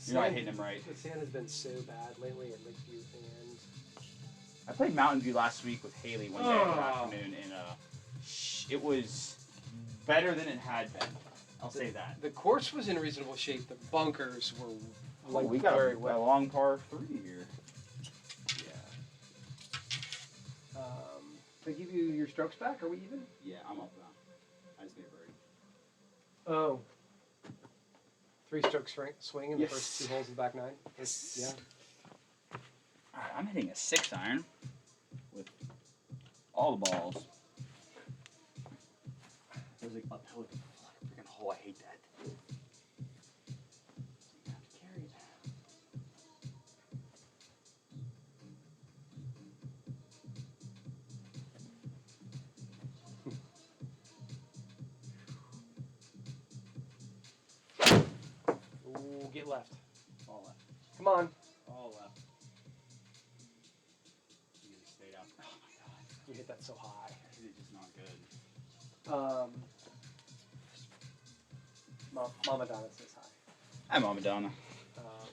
hitting them right. The sand has been so bad lately at Lakeview, and I played Mountain View last week with Haley one day in the Oh. afternoon, and it was better than it had been. I'll say that. the course was in reasonable shape. The bunkers were like we got very a well. long par 3 here. Yeah. They give you your strokes back? Are we even? Yeah, I'm up now. I just made a birdie. Oh. 3-stroke swing in the Yes. first 2 holes of the back 9. Yes. Yeah. Alright, I'm hitting a 6-iron with all the balls. There's like uphill with a freaking hole. I hate that. You have to carry it. Ooh, get left. All left. Come on. All left. You gotta stay down. Oh my god. You hit that so high. It's just not good. Mama Donna says hi. Hi, Mama Donna.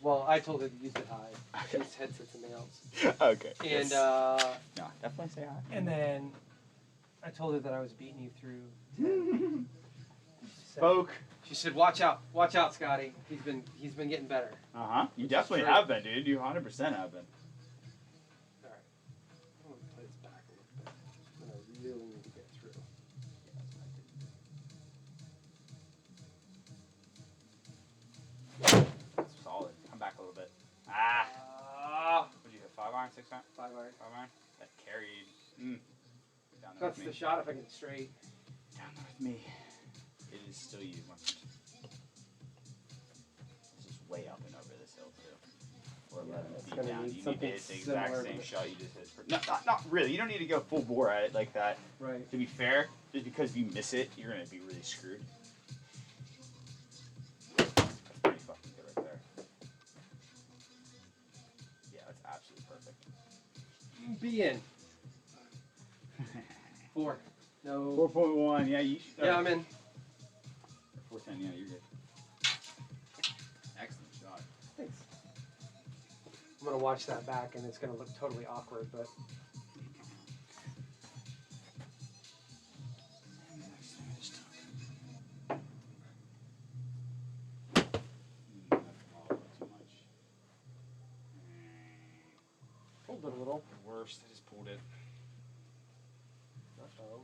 Well, I told her to use it high. Okay. Use headsets and nails. Okay. And yes. No, definitely say hi. and then I told her that I was beating you through 10. Spoke. She said, "Watch out, Scotty. He's been getting better." You definitely have been, dude. You 100% have been. All right. I'm gonna play this back a little bit. And I really need to get through. That's solid. Come back a little bit. What did you hit? 5 iron, 6 iron? 5 iron. 5 iron. That carried. Down there That's with me. the shot if I get straight. Down there with me. It is still you. This is way up and over this hill too. Or Yeah, 11 it's feet gonna down. need You need to something hit the exact similar same to- shot you just hit. Not really. You don't need to go full bore at it like that. Right. To be fair, just because if you miss it, you're gonna be really screwed. That's pretty fucking good right there. Yeah, that's absolutely perfect. Be in. 4. No. 4.1. Yeah, you should. Yeah, I'm in. 410. Yeah, you're good. Excellent shot. Thanks. I'm gonna watch that back, and it's gonna look totally awkward, but pulled it a little. Worst. I just pulled it. Uh-oh.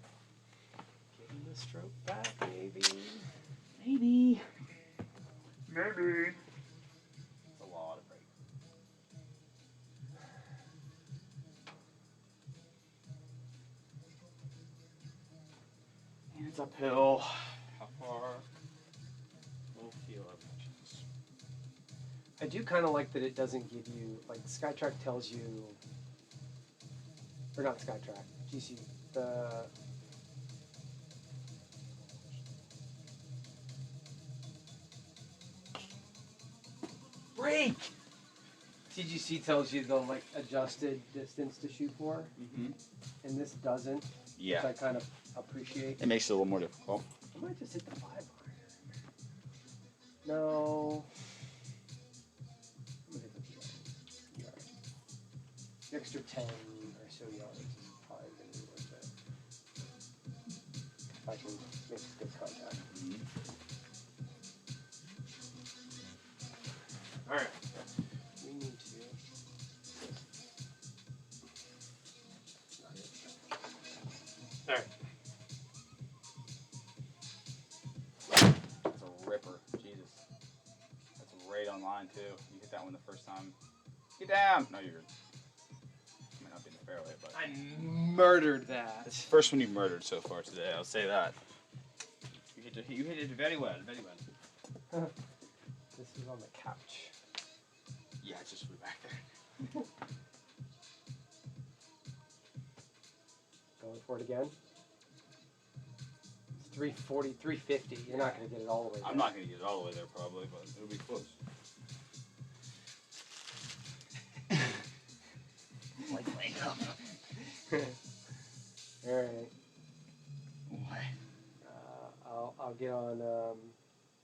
Getting the stroke back, maybe. Maybe. Maybe. It's a lot of break. And it's uphill. How far? We'll feel up. I do kind of like that it doesn't give you, like, SkyTrack tells you, or not SkyTrack, GC, the break. TGC tells you the like adjusted distance to shoot for, and this doesn't. Yeah. Which I kind of appreciate. It makes it a little more difficult. I might just hit the 5 iron. No. I'm gonna hit the 2 iron. The extra 10 or so yards is probably gonna be worth it. If I can make good contact. All right. We need to. Not it. All right. That's a ripper. Jesus. That's right on line, too. You hit that one the first time. Get down! No, you're good. Might not be in the fairway, but. I murdered that. That's the first one you've murdered so far today, I'll say that. You hit it very well, very well. This is on the couch. Yeah, it's just way back there. Going for it again. It's 340, 350. You're not going to get it all the way there. I'm not going to get it all the way there probably, but it'll be close. Like wake up. All right. What? I'll get on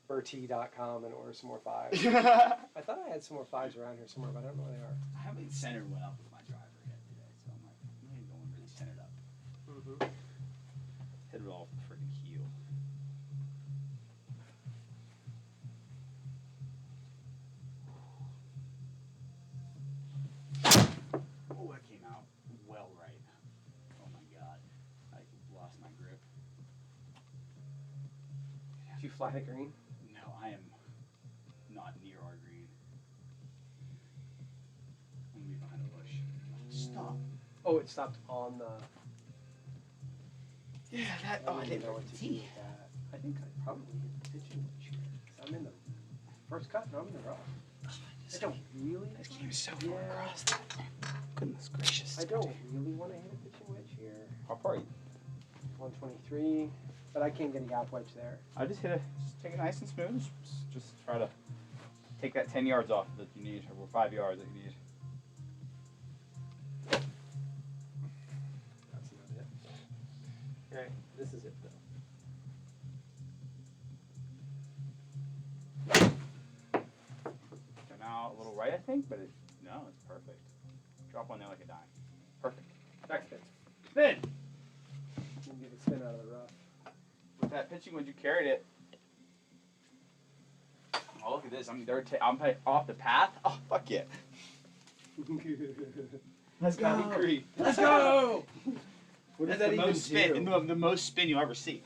Bertie.com and order some more 5s. I thought I had some more 5s around here somewhere, but I don't know where they are. I haven't centered one up with my driver yet today, so I'm like, I'm going to go and really centered up. Hit it off the freaking heel. Oh, that came out well right. Oh my god. I lost my grip. Did you fly the green? No, I am not near our green. I'm gonna be behind a bush. Stop. Oh, it stopped on the. Yeah, that. I didn't know what to do with that. I think I probably hit the pitching wedge here. 'Cause I'm in the first cut and I'm in the rough. I don't really. This game is so Yeah. far across. Goodness gracious. I don't really want to hit a pitching wedge here. How far are you? 123, but I can't get a gap wedge there. I just take it nice and smooth. Just try to take that 10 yards off that you need, or 5 yards that you need. That's not it. Alright, this is it though. Come out a little right, I think, but no, it's perfect. Drop on there like a dime. Perfect. Back spin. Spin! Didn't get a spin out of the rough. With that pitching when you carried it. Oh, look at this. I'm off the path. Oh, fuck yeah. Let's go. Let's go. What does That's that the even most spin, do? the most spin you'll ever see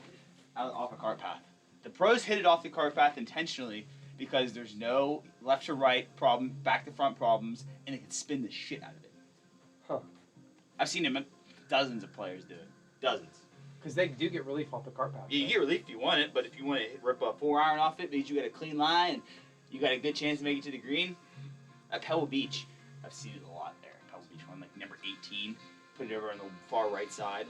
off a cart path. The pros hit it off the cart path intentionally because there's no left to right problem, back to front problems, and it can spin the shit out of it. Huh. I've seen dozens of players do it. Dozens. Because they do get relief off the cart path. Yeah, you get relief if you want it, but if you want to rip a 4-iron off it, means you got a clean line, and you got a good chance to make it to the green. At Pebble Beach, I've seen it a lot there. Pebble Beach one, like number 18, put it over on the far right side.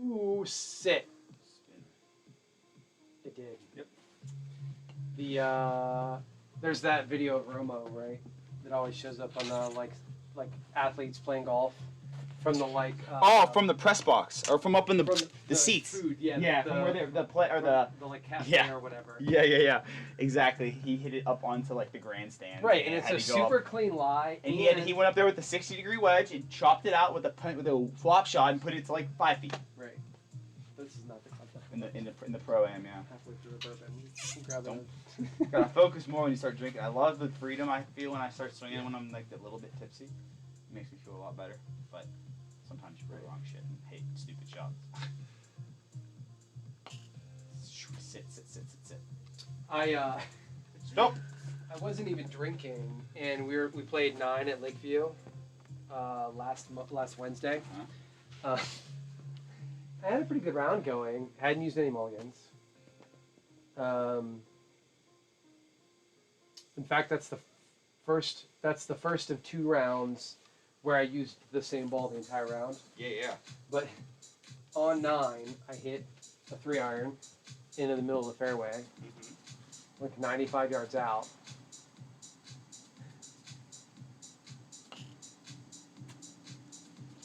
Ooh, sit. Spin. It did. Yep. There's that video of Romo, right? That always shows up on the like athletes playing golf from the From the press box or from up in the seats. Food, yeah. Yeah, from where the play or the like cafe yeah. or whatever. Yeah. Exactly. He hit it up onto like the grandstand. Right, and it's a super clean lie. And he went up there with the 60-degree wedge and chopped it out with a flop shot and put it to like 5 feet. Right. This is not the concept. In the pro-am, yeah. Halfway through a bourbon. Grab it. Gotta focus more when you start drinking. I love the freedom I feel when I start swinging when I'm like a little bit tipsy. It makes me feel a lot better. But sometimes you play the wrong shit and hate stupid shots. Sit. Stop. I wasn't even drinking, and we played 9 at Lakeview last Wednesday. Uh-huh. I had a pretty good round going. Hadn't used any mulligans. In fact, that's the first of 2 rounds where I used the same ball the entire round. Yeah. But on 9, I hit a 3-iron into the middle of the fairway, like 95 yards out.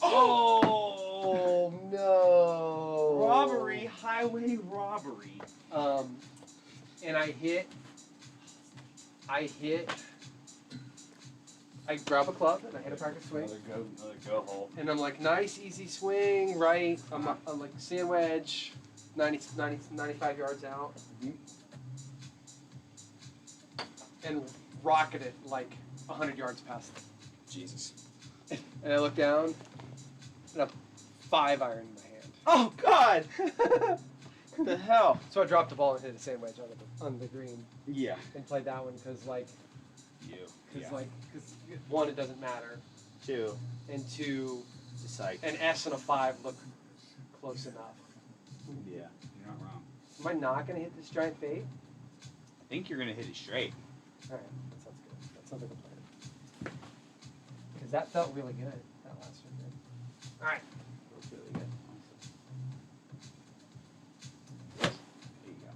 Oh no! Robbery, highway robbery. And I grab a club and I hit a practice swing. Another go hole. And I'm like, nice, easy swing, right? I'm like sand wedge, 95 yards out. And rocket it like 100 yards past it. Jesus. And I look down, and a 5-iron in my hand. Oh God! What the hell? So I dropped the ball and hit a sand wedge on the green. Yeah. And played that one because Because 1, it doesn't matter, 2, and 2, psych. an S and a 5 look close enough. Yeah, you're not wrong. Am I not gonna hit this giant fade? I think you're gonna hit it straight. All right, that sounds good. That sounds like a plan. Because that felt really good. That last one did. All right. Feels really good. There you go.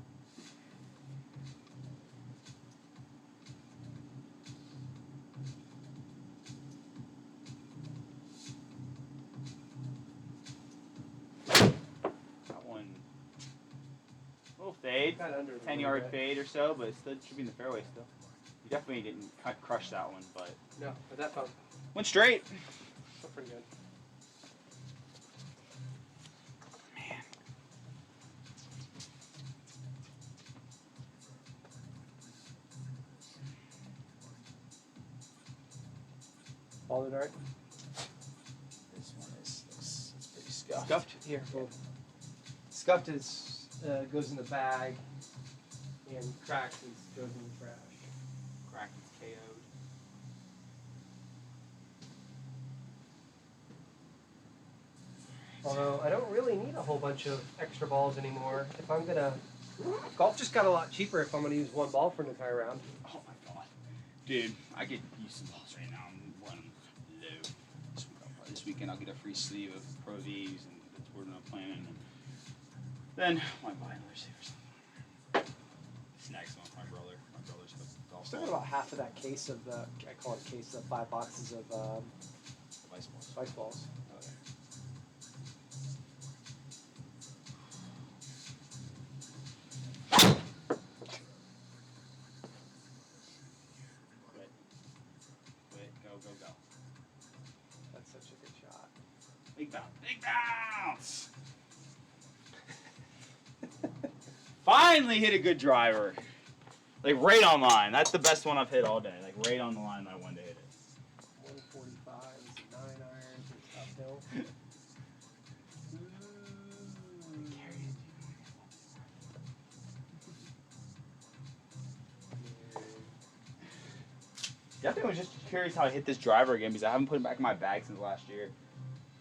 That one, little fade, Got under it a 10-yard little bit. fade or so, but it still should be in the fairway still. You definitely didn't crush that one, but No, but that felt went straight. pretty good. Man. Ball in the right. This one it's pretty scuffed. Scuffed. Here. Well, scuffed is goes in the bag, and cracked goes in the trash. Cracked is KO'd. Although I don't really need a whole bunch of extra balls anymore. If I'm gonna, golf just got a lot cheaper if I'm gonna use 1 ball for an entire round. Oh my God. Dude, I could use some balls right now. I'm running low. This weekend I'll get a free sleeve of Pro V's, and that's what I'm planning. And then I might buy another sleeve or something. Snag some off my brother. My brother's a golf Still got ball. about half of that case of the, I call it a case of 5 boxes of Vice balls. spice balls. Okay. Bounce. Finally hit a good driver. Like right on line. That's the best one I've hit all day. Like right on the line that I wanted to hit it. 145, 9 irons, it's uphill. Definitely was just curious how I hit this driver again because I haven't put it back in my bag since last year.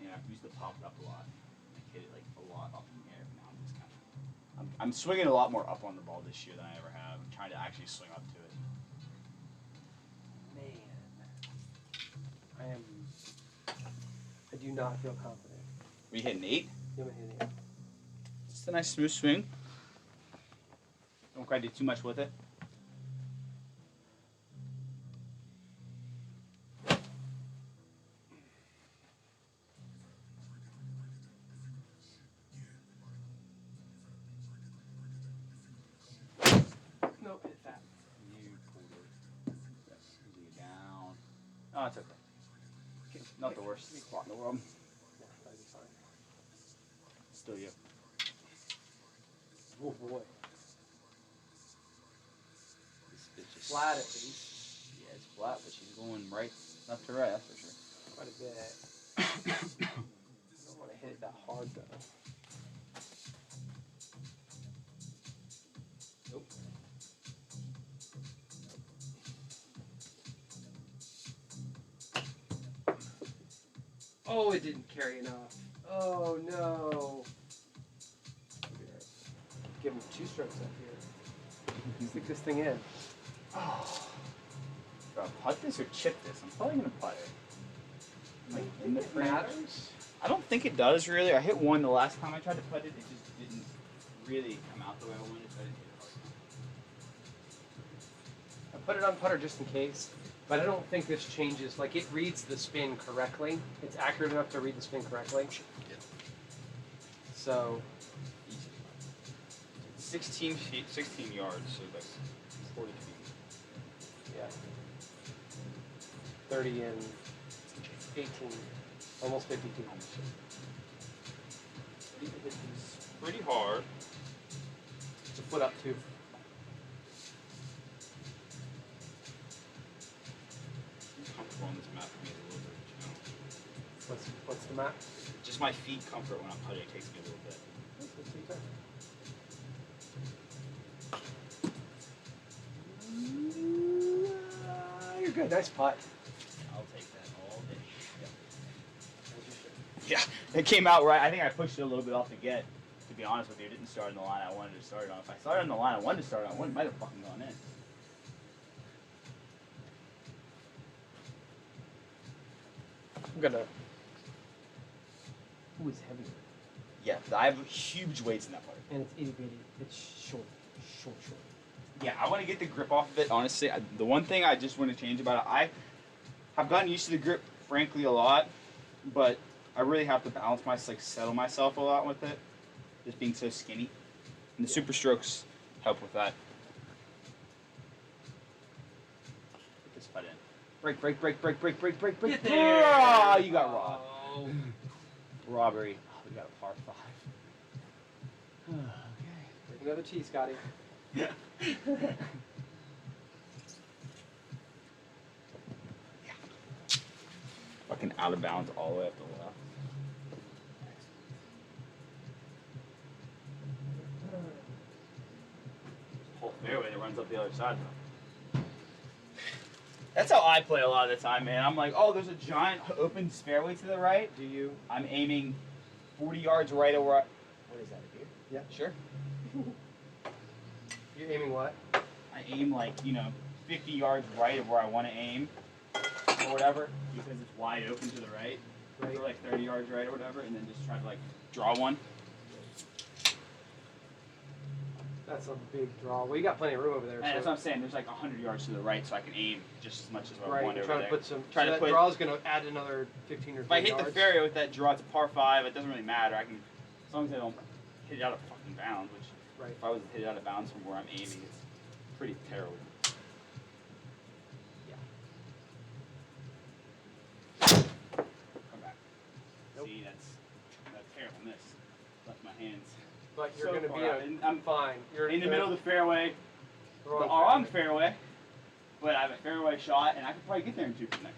And I've used to pop it up a lot. Like hit it like a lot up in the air. Now I'm just kind of, I'm swinging a lot more up on the ball this year than I ever have. I'm trying to actually swing up to it. Man, I do not feel confident. Were you hitting 8? You haven't hit it. Just a nice smooth swing. Don't quite do too much with it. Nope, hit that. You pulled it. Yes, easy down. Oh, it's okay. Not the worst spot in the world. Yeah, that'd be fine. Still you. Oh boy. This bitch is Flat at least. Yeah, it's flat, but she's going right, left to right, that's for sure. Quite a bit. I don't want to hit it that hard though. Nope. Oh, it didn't carry enough. Oh no. Give him 2 strokes up here. Stick this thing in. Oh. Do I putt this or chip this? I'm probably gonna putt it. Like in the It frame. matters. I don't think it does really. I hit one the last time I tried to putt it. It just didn't really come out the way I wanted. So I didn't hit it hard. I put it on putter just in case, but I don't think this changes. Like it reads the spin correctly. It's accurate enough to read the spin correctly. Yeah. So 16 feet, 16 yards, so that's 40 feet. yeah, 30 and 18, almost 52. It's pretty hard. It's a foot up too. I'm comfortable on this map for me a little bit. You know? What's the map? Just my feet comfort when I'm putting takes me a little bit. You're good. Nice putt. I'll take that all day. Yeah, it came out right. I think I pushed it a little bit off the get. To be honest with you, it didn't start in the line I wanted to start on. If I started on the line I wanted to start on, it might have fucking gone in. I'm gonna. Ooh, it's heavy. Yeah, I have huge weights in that part. And it's itty bitty. It's short. Yeah, I want to get the grip off of it. Honestly, the one thing I just want to change about it, I have gotten used to the grip, frankly, a lot, but I really have to balance myself, like settle myself a lot with it, just being so skinny. And the super strokes help with that. Put this putt in. Break. Get there! Oh, you got robbed. Oh. Robbery. Oh, we got a par 5. Okay. Take another tee, Scotty. Yeah. Fucking out of bounds all the way up the left. Whole fairway that runs up the other side though. That's how I play a lot of the time, man. I'm like, oh, there's a giant open fairway to the right. Do you? I'm aiming 40 yards right over. What is that, a beer? Yeah. Sure. You're aiming what? I aim like, 50 yards right of where I want to aim or whatever because it's wide open to the right. Right. Or like 30 yards right or whatever, and then just try to like draw one. That's a big draw. Well, you got plenty of room over there. And that's what I'm saying. There's like 100 yards to the right, so I can aim just as much as what I right. want You're over trying there. to put some. Try so to that put- draw is going to add another 15 or 20 If I hit yards. the fairway with that draw, it's a par 5. It doesn't really matter. I can, as long as I don't hit it out of fucking bounds. Which, Right. if I was to hit it out of bounds from where I'm aiming, it's pretty terrible. Yeah. Come back. Nope. See, that's my hands. But you're So gonna far be. out. And I'm fine. You're in the middle of the fairway, the wrong wrong fairway, but I have a fairway shot, and I could probably get there in 2 from there.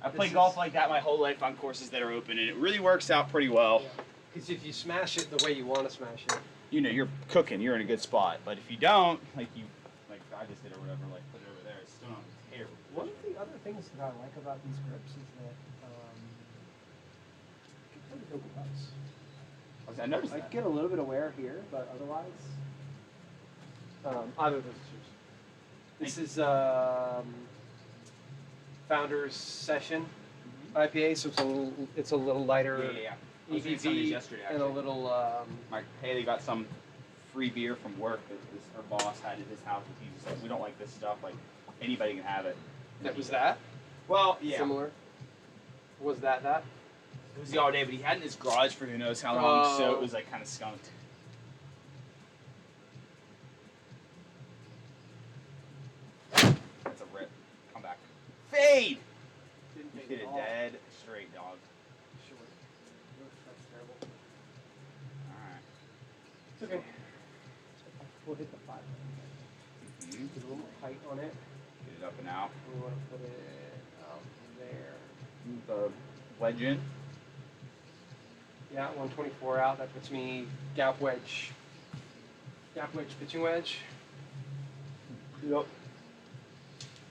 I played golf like that my whole life on courses that are open, and it really works out pretty well. Because if you smash it the way you want to smash it, You know, you're cooking, you're in a good spot. But if you don't, like I just did or whatever, like put it over there, it's still not terrible. one of the other things that I like about these grips is that you can play double cuts. I noticed I that. get a little bit of wear here, but otherwise, either of those shoes. This is Founders Session IPA, so it's a little lighter. Yeah. I was reading some of these yesterday, and a actually. little. My Haley got some free beer from work that her boss had at his house. And he just like, we don't like this stuff. Like anybody can have it. That was that. Well, yeah. Similar. Was that? It was the all day, but he had it in his garage for who knows how long, so Oh. it was like kind of skunked. That's a rip. Come back. Fade! Didn't You take hit it it all. dead straight, dog. Short. That's terrible. Alright. It's okay. We'll hit the 5. Mm-hmm. Get a little height on it. Get it up and out. We want to put it out there. Move the wedge in. Yeah, 124 out. That puts me gap wedge. Gap wedge, pitching wedge. Yep.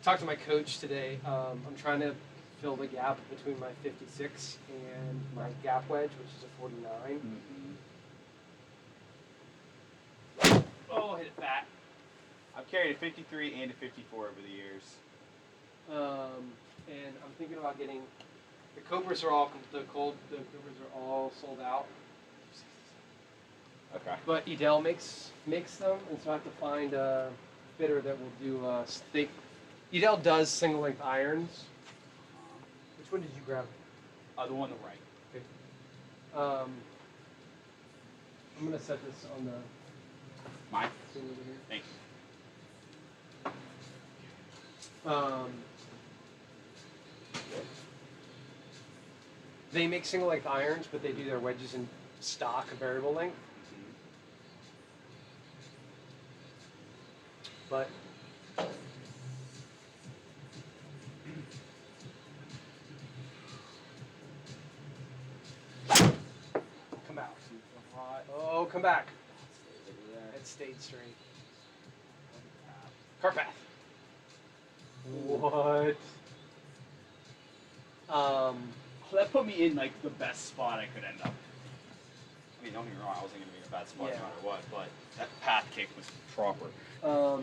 Talked to my coach today. I'm trying to fill the gap between my 56 and my gap wedge, which is a 49. Mm-hmm. Oh, hit it fat. I've carried a 53 and a 54 over the years. And I'm thinking about getting the Cobras are all the Cobras are all sold out. Okay. But Edel makes them, and so I have to find a fitter that will do stick. Edel does single length irons. Which one did you grab? The one on the right. Okay. I'm gonna set this on the Mine? thing over here. Thank you. They make single length irons, but they do their wedges in stock variable length. But come out. Oh, come back. It stayed straight. Cart path. What? That put me in like the best spot I could end up. I mean, don't get me wrong, I wasn't gonna be in a bad spot Yeah. no matter what, but that path kick was proper. What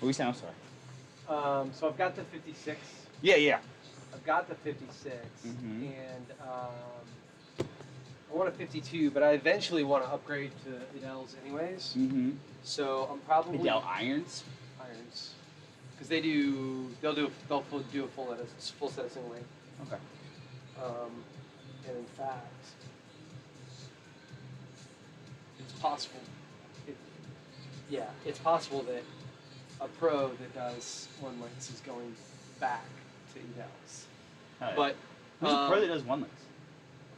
were you saying? I'm sorry. So I've got the 56. Yeah. I've got the 56, Mhm. and I want a 52, but I eventually want to upgrade to Edel's anyways. Mm-hmm. So I'm probably Edel irons. irons, because they'll do a full set of single length. Okay. And in fact, it's possible. It's possible that a pro that does one lengths is going back to Edel's. But who's a pro that does one links?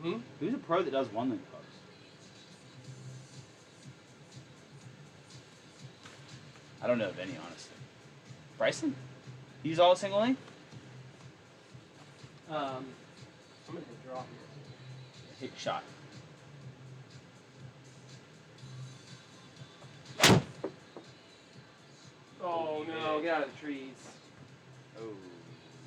Hmm? Who's a pro that does one link clubs? I don't know of any, honestly. Bryson? He's all single link? I'm gonna hit draw here. Hit your shot. Oh no! Get out of the trees. Oh.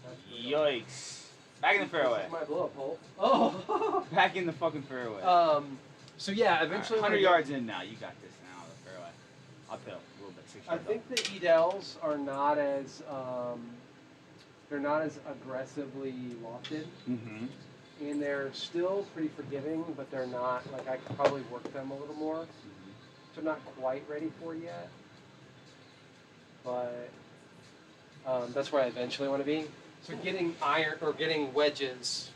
That's really dumb. Yikes. Back in the fairway. This is my blow up hole. Oh. Back in the fucking fairway. So yeah, eventually. 100 yards in now. You got this now, the fairway. Uphill a little bit. 6 I yards think the Edels are not as they're not as aggressively lofted, Mm-hmm. and they're still pretty forgiving, but they're not like I could probably work them a little more. Which I'm not quite ready for yet, but that's where I eventually want to be. So getting wedges.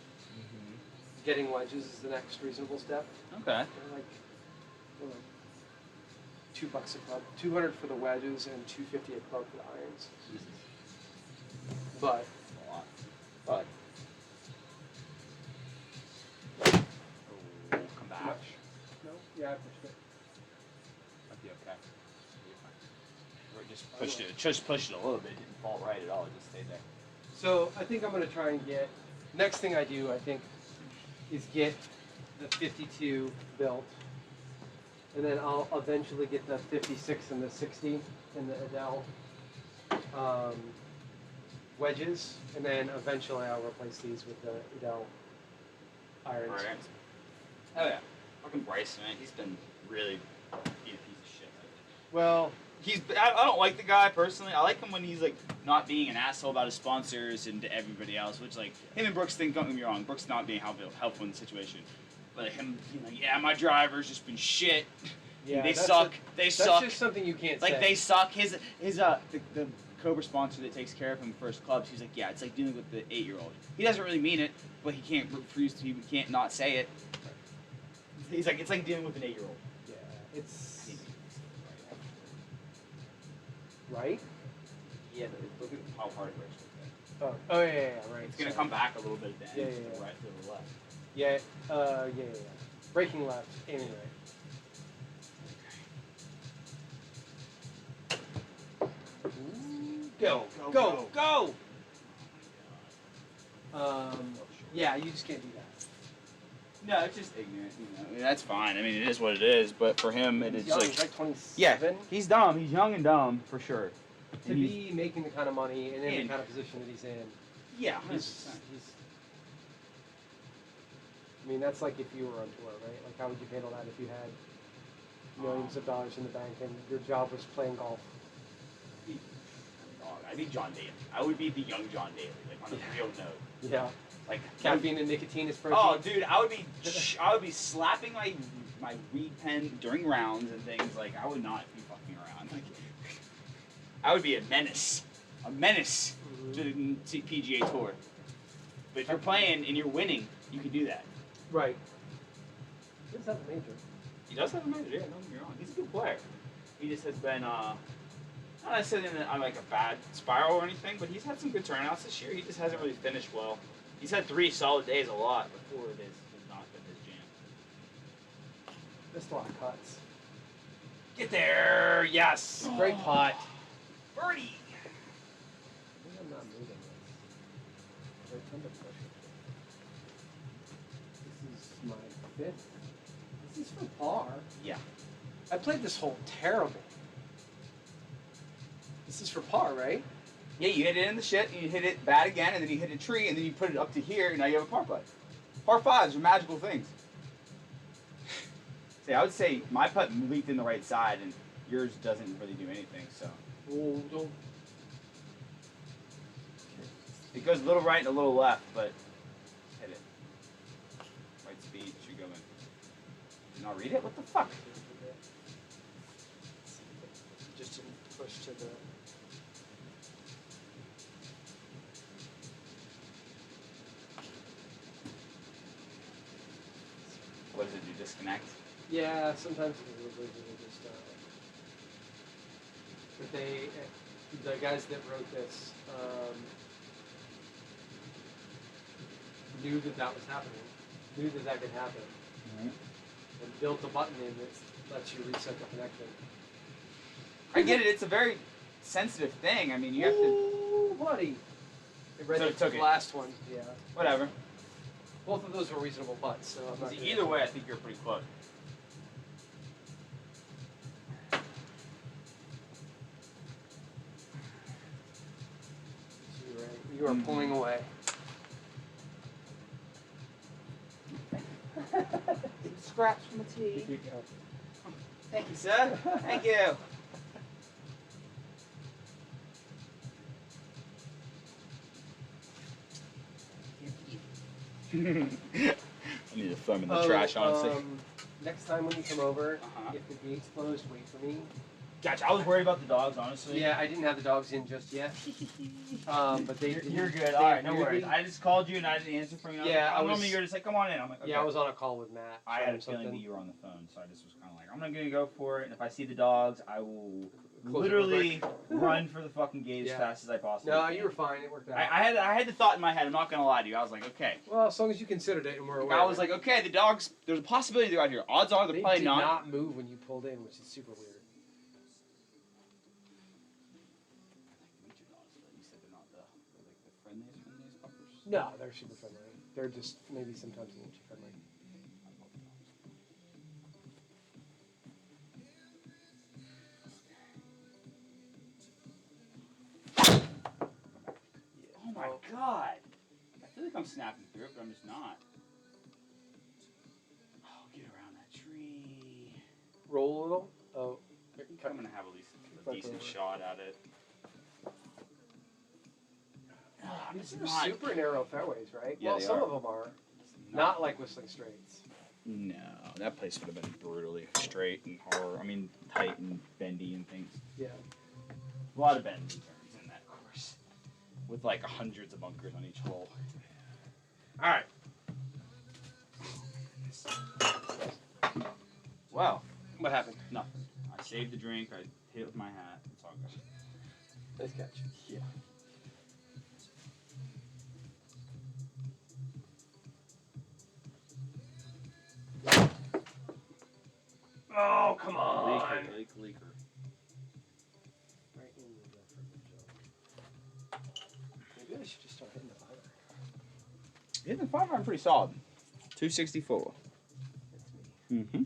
Getting wedges is the next reasonable step. Okay. They're like $2 a club, 200 for the wedges and $250 a club for the irons. Jesus. But A lot. but Yeah, I pushed it. Might be okay. Or just pushed it a little bit. It didn't fall right at all. It just stayed there. So I think I'm gonna try and get. Next thing I do, I think, is get the 52 built, and then I'll eventually get the 56 and the 60 and the Adele wedges, and then eventually I'll replace these with the Adele irons. Right. Oh yeah. Fucking Bryce, man. He's been really being a piece of shit. Well, I don't like the guy personally. I like him when he's like not being an asshole about his sponsors and to everybody else. Which like him and Brooks think. Don't get me wrong. Brooks not being helpful in the situation, but him being like, yeah, my driver's just been shit. yeah, they that's suck. That's suck. just something you can't Like say. they suck. The Cobra sponsor that takes care of him for his clubs. He's like, yeah, it's like dealing with the 8-year-old. He doesn't really mean it, but he can't refuse to. He can't not say it. He's like, it's like dealing with an 8-year-old. Yeah, it's right. Yeah, but look at how hard it works with that. Oh yeah, right. It's gonna Sorry. come back a little bit at the end, Yeah, to yeah, the right, to the left. Yeah, yeah. Braking left, aiming right. Go, go, go! Yeah, you just can't do that. No, it's just ignorant. You know, I mean, that's fine. I mean, it is what it is. But for him, it is He's young, like, he's like 27. yeah, he's dumb. He's young and dumb for sure. To be making the kind of money and in the And- kind of position that he's in, Yeah, he's. I mean, that's like if you were on tour, right? Like, how would you handle that if you had millions of dollars in the bank and your job was playing golf? I'd be John Daly. I would be the young John Daly, like on a real note. Yeah. Like Caffeine and nicotine is protein. oh, dude, I would be slapping my weed pen during rounds and things. Like I would not be fucking around. Like I would be a menace to the PGA Tour. But if you're playing and you're winning, you can do that. Right. He does have a major. He does have a major, yeah, don't get me wrong. He's a good player. He just has been, not necessarily on like a bad spiral or anything, but he's had some good turnouts this year. He just hasn't really finished well. He's had 3 solid days a lot, but 4 days has not been his jam. Missed a lot of cuts. Get there, yes. Great pot. Birdie. I think I'm not moving this. Right under pressure. This is my 5th. This is for par. Yeah. I played this hole terrible. This is for par, right? Yeah, you hit it in the shit, and you hit it bad again, and then you hit a tree, and then you put it up to here, and now you have a par putt. Par 5s are magical things. See, I would say my putt leaked in the right side, and yours doesn't really do anything, so. Oh, don't. It goes a little right and a little left, but hit it. Right speed should go in. Did not read it? What the fuck? Just didn't push to the. What does it do? Disconnect? Yeah, sometimes they just. But the guys that wrote this knew that was happening, knew that could happen, and built a button in that lets you reset the connection. I get it. It's a very sensitive thing. I mean, you have to. Ooh, buddy. It read So the it took it. last one. Yeah. Whatever. Both of those were reasonable putts, so I'm not. Either way, I think you're pretty close. You are pulling away. Scraps from the tee. Keep going. Thank you, sir. Thank you. I need to throw him in the trash, honestly. Next time when you come over, Uh-huh. if the gate's closed, wait for me. Gotcha. I was worried about the dogs, honestly. Yeah, I didn't have the dogs in just yet. But they. You're good. they All right, no agreed. worries. I just called you and I didn't answer for you. Yeah, I was- normally you're just like, come on in. I'm like, okay. Yeah, I was on a call with Matt. I had a something. feeling that you were on the phone, so I just was kind of like, I'm not gonna go for it. And if I see the dogs, I will literally run for the fucking gate Yeah. as fast as I possibly No, can. you were fine. It worked out. I had the thought in my head. I'm not gonna lie to you. I was like, okay. Well, as long as you considered it and we're aware. I was like, okay, the dogs. There's a possibility they're out here. Odds are they're they probably did not. not move when you pulled in, which is super weird. You said they're not the friendliest puppers. No, they're super friendly. They're just maybe sometimes a little too friendly. Oh my god! I feel like I'm snapping through it, but I'm just not. Oh, get around that tree. Roll a little. Oh, I'm gonna have at least a decent shot at it. These are super narrow fairways, right? Yeah, well, they some are. of them are. Not like Whistling Straits. No, that place would have been brutally straight and hard. I mean, tight and bendy and things. Yeah. A lot of bends and turns in that course, with like hundreds of bunkers on each hole. All right. Wow. What happened? Nothing. I saved the drink. I hit it with my hat. It's all good. Nice catch. Yeah. Oh, come on. Leaker. Right in the freaking zone. Maybe I should just start hitting the fiver. Yeah, the 5 iron pretty solid. 264. That's me. Mm-hmm.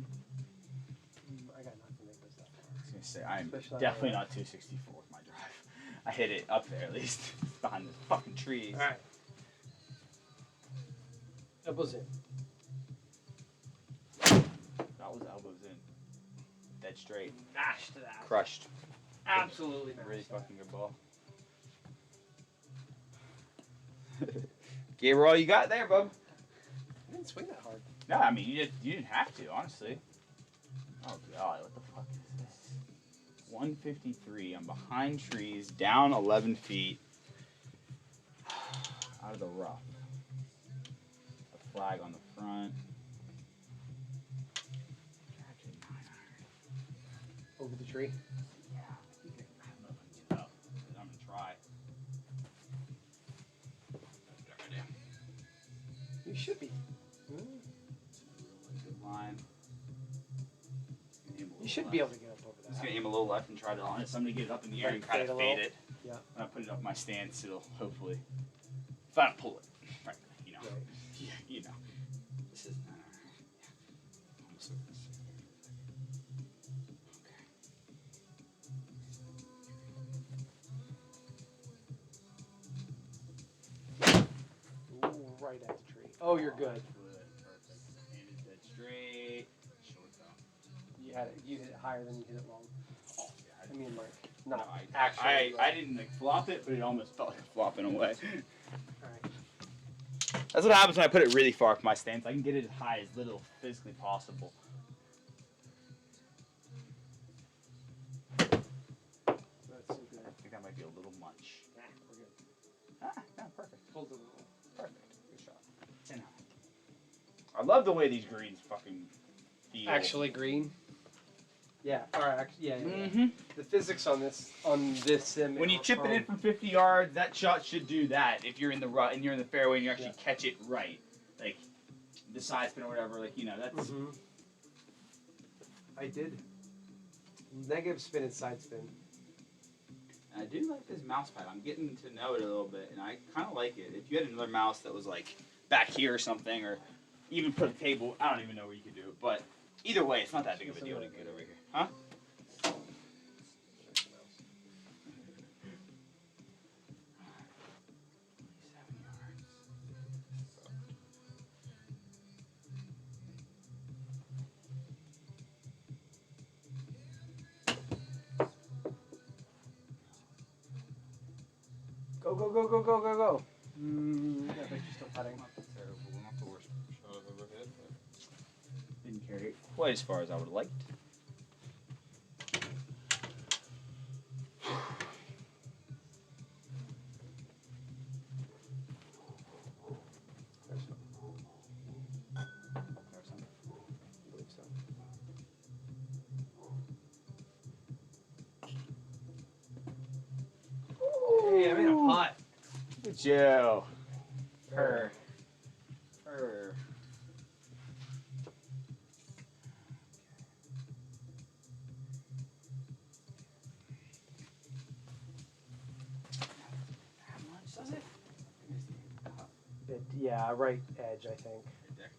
I got nothing to make this that far. I was gonna say I'm Especially on definitely the not 264 with my drive. I hit it up there at least behind the fucking trees. All right. Elbows in. That was elbows in. Dead straight. Mash to that. Crushed. Absolutely mashed. Really fucking good ball. Gave her all you got there, bub. I didn't swing that hard. No, I mean you didn't have to, honestly. Oh god, what the fuck is this? 153. I'm behind trees, down 11 feet, out of the rough. A flag on the front. Actually, 9 iron. Over the tree. Yeah, I don't know if I can get up. But I'm gonna try. You should be. Really good line. You should be able to get up over I'm just that. gonna aim a little left and try to on it. So I'm gonna get it up in the air Like and kind fade of a fade little? it. Yeah. When I put it up my stance, it'll hopefully, if I don't pull it, right, you know, Right. yeah, you know, this is, almost like this. Ooh, right at the tree. Oh, you're good. Perfect. And it's dead straight. Short though. You had it. You hit it higher than you hit it long. Oh, yeah. I mean, like not No, actually. I didn't like flop it, but it almost felt like a flop in a way. All right. That's what happens when I put it really far from my stance. I can get it as high as little physically possible. That's so good. I think that might be a little much. Nah, we're good. Ah, no, perfect. Hold it a little. Perfect. Good shot. 10 out. I love the way these greens fucking feel. Actually, green. Yeah. All right. Yeah. Mm-hmm. The physics on this sim. When you are chip it in fun. from 50 yards, that shot should do that. If you're in the rut and you're in the fairway and you actually Yeah. catch it right, like the side spin or whatever, like you know that's. Mm-hmm. I did. Negative spin and side spin. I do like this mouse pad. I'm getting to know it a little bit, and I kind of like it. If you had another mouse that was like back here or something, or even put a table, I don't even know where you could do it. But either way, it's not that big of a deal to get over here, huh? Go, go, go, go, go, go, go. I bet you're still putting. Not terrible. Not the worst shot I've ever hit, but didn't carry it quite as far as I would have liked. There's some. There's some. I believe so. at you. Her. Her. How much does it? Yeah, right edge, I think. Right there.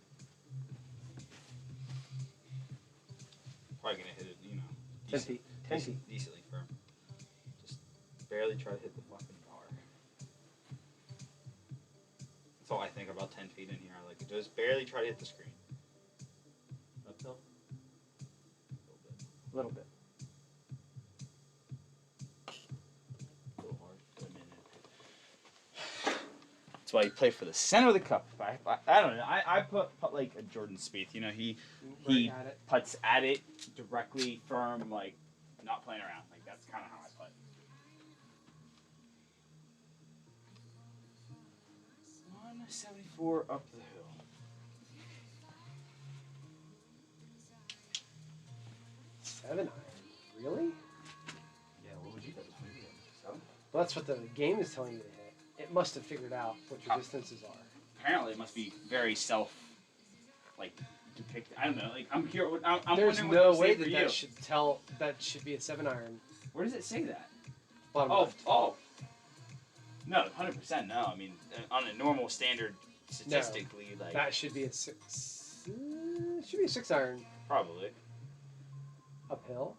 Probably gonna hit it, you know. 10 feet. 10 feet. Decently firm. Just barely try to hit the fucking bar. That's all I think about 10 feet in here. I like it. Just barely try to hit the screen. Uphill? A little bit. A little hard. For a minute. That's why you play for the center of the cup. I don't know. I put like a Jordan Spieth. You know, he Right at it. puts at it directly, firm, like not playing around. Like that's kind of how I putt. 174 up the hill. Seven iron. Really? Yeah, what would you guys do? So? Well, that's what the game is telling you to hit. It must have figured out what your distances are. Apparently, it must be very depicted. I don't know. Like I'm curious. I'm There's wondering no what way for that you. that should be a 7 iron. Where does it say that? Bottom Oh, left. oh. No, 100% no. I mean, on a normal standard, statistically, like That should be a 6. Should be a 6 iron probably. uphill.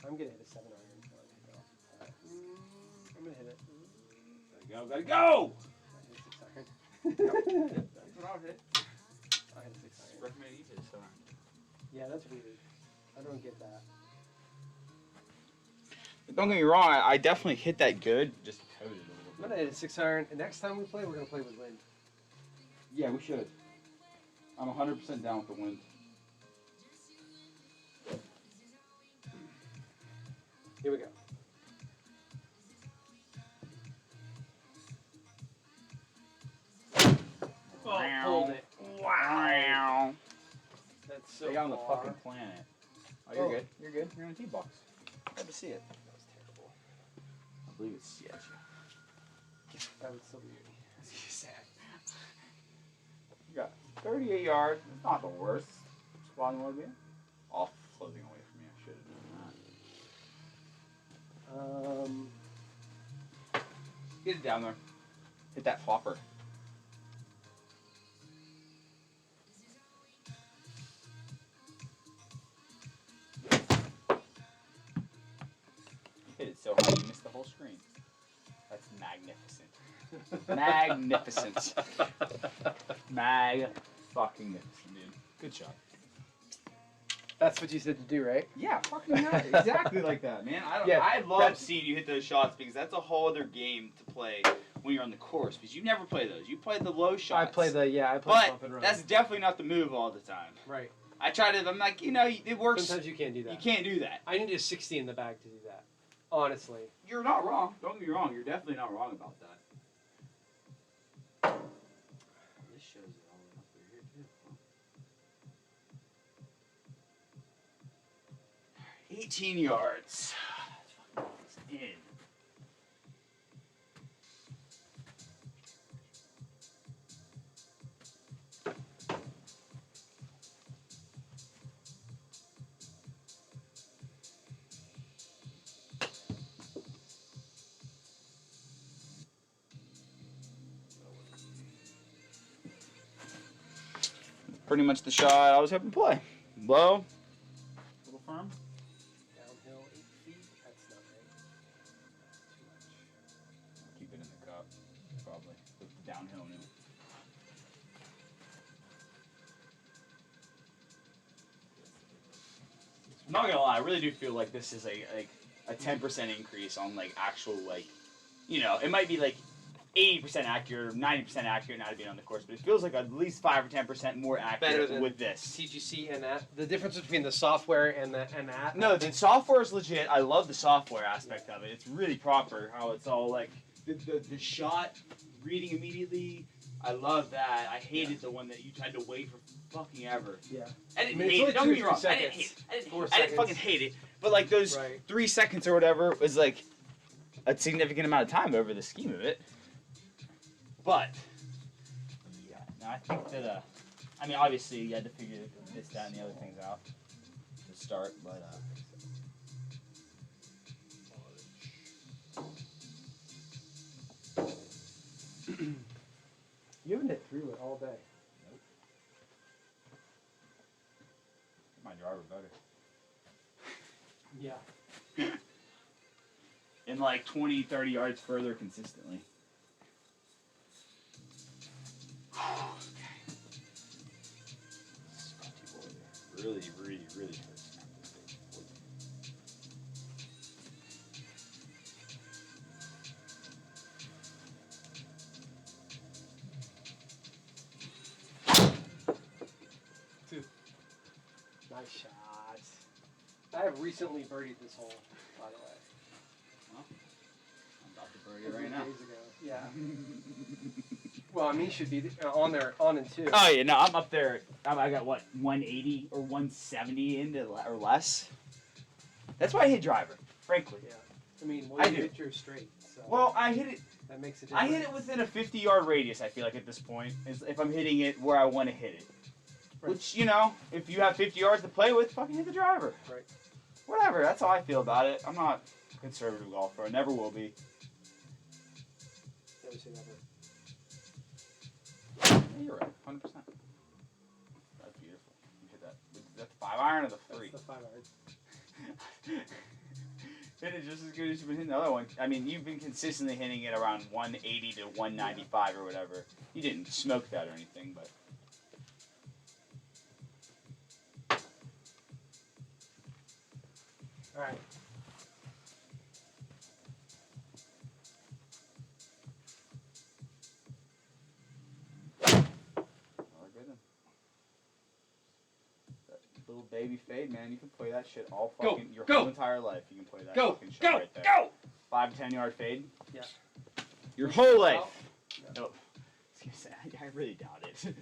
I'm gonna hit a 7 iron. I'm gonna hit it. Gotta go! I hit a 6 iron. That's what I would hit. I hit a 6 iron. Recommend you hit so. Yeah, that's weird. I don't get that. Don't get me wrong. I definitely hit that good. Just coded a little I'm bit. gonna hit a 6 iron, and next time we play, we're gonna play with wind. Yeah, we should. I'm 100% down with the wind. Here we go. Oh, pulled it. Wow. That's so Stay on the far. fucking planet. Oh, you're Oh. good. You're good. You're on a tee box. Glad to see it. That was terrible. I believe it's sketchy. That was so weird. You got 38 yards. It's not the worst spot you want to be in. All floating away from me. I should have done that. Get it down there. Hit that flopper. Hit it so high you missed the whole screen. That's magnificent. Magnificent. Fucking magnificent, dude. Good shot. That's what you said to do, right? Yeah, fucking exactly like that, man. I love seeing you hit those shots because that's a whole other game to play when you're on the course because you never play those. You play the low shots. I play But bump and run. that's definitely not the move all the time. right. I try to. I'm like, you know, it works. Sometimes you can't do that. You can't do that. I need a 60 in the bag to do that. Honestly. You're not wrong. Don't get me wrong. You're definitely not wrong about that. This shows it all the way up here too. 18 yards. It's in. Pretty much the shot I was hoping to play. Low, little firm. Downhill 8 feet. That's not right. Too much. Keep it in the cup, probably. With the downhill new. I'm not gonna lie, I really do feel like this is a 10% increase on like actual you know, it might be like 80% accurate or 90% accurate now to be on the course, but it feels like at least 5 or 10% more Better accurate than with this. TGC and that. The difference between the software and that. No, the software is legit. I love the software aspect of it. It's really proper how it's all like the shot reading immediately, I love that. I hated the one that you had to wait for fucking ever. Yeah. I didn't I mean, it's hate only it. Don't 2 get me or wrong. 3 I didn't hate seconds. it. 4 I didn't seconds. fucking hate it. But like those Right. 3 seconds or whatever was like a significant amount of time over the scheme of it. But yeah, no, I think that I mean obviously you had to figure this, that, and the other things out to start, but You haven't hit through it all day. nope. My driver better. Yeah. And like 20, 30 yards further consistently. Scotty boy. Really, really, really hurts. Nice shot. I have recently birdied this hole, by the way. Well, I'm about to birdie A it few right now. days ago. Yeah. Well, I mean, should be on there, on and two. Oh yeah, no, I'm up there. I got what 180 or 170 into or less. That's why I hit driver, frankly. Yeah. I mean, I well, you do. hit your straight, so Well, I hit it. that makes a difference. I hit it within a 50-yard radius. I feel like at this point, is if I'm hitting it where I want to hit it. Right. Which you know, if you have 50 yards to play with, fucking hit the driver. Right. Whatever. That's how I feel about it. I'm not a conservative golfer. I never will be. Never say never. Yeah, you're right. 100%. That's beautiful. You hit that. Is that the 5-iron or the 3? That's the 5 irons. Hit it just as good as you've been hitting the other one. I mean, you've been consistently hitting it around 180 to 195 or whatever. You didn't smoke that or anything, but. All right. Oh, good one. That little baby fade, man. You can play that shit all Go, fucking your go. whole entire life. You can play that Go, fucking shit go, right there. go! 5 to 10 yard fade. Yeah. Your whole life. Well, No. I was gonna say, I really doubt it.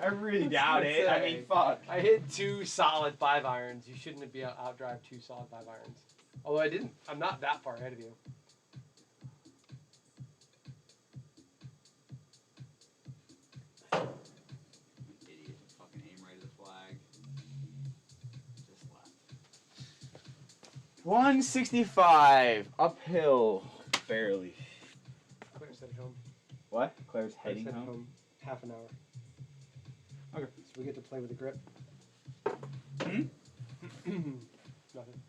I really doubt it. I mean, fuck. I hit 2 solid 5 irons. You shouldn't be out drive 2 solid 5 irons. Although I didn't. I'm not that far ahead of you. Idiot. Fucking aim right at the flag. Just left. 165. Uphill. Barely. Claire's headed home. What? Claire's Claire's heading headed home? half an hour. Okay. So we get to play with the grip. Hmm? Nothing.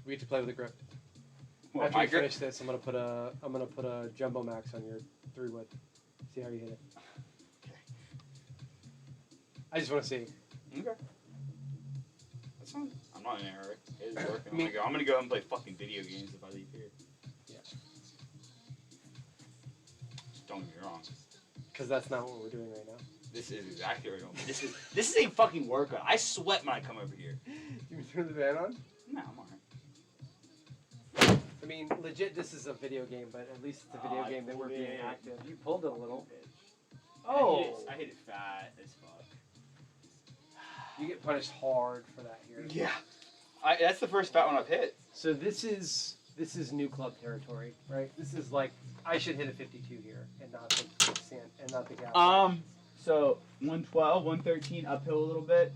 We get to play with the grip. What, After my we grip? finish this, I'm gonna put a jumbo max on your 3-wood. See how you hit it. Okay. I just want to see. Okay. That's fine. I'm not in a hurry. It is working. Me- I'm gonna go and play fucking video games if I leave here. Yeah. Just don't get me wrong. Because that's not what we're doing right now. This is exactly what I'm doing. This is a fucking workout. I sweat when I come over here. You turn the fan on? No, I'm alright. I mean, legit, this is a video game, but at least it's a video I game that we're pulled being it. active. You pulled it a little. Oh! I hit it fat as fuck. You get punished hard for that here. Yeah. That's the first fat one I've hit. So this is new club territory, right? This is like I should hit a 52 here and not the sand and not the gap. So 112, 113 uphill a little bit.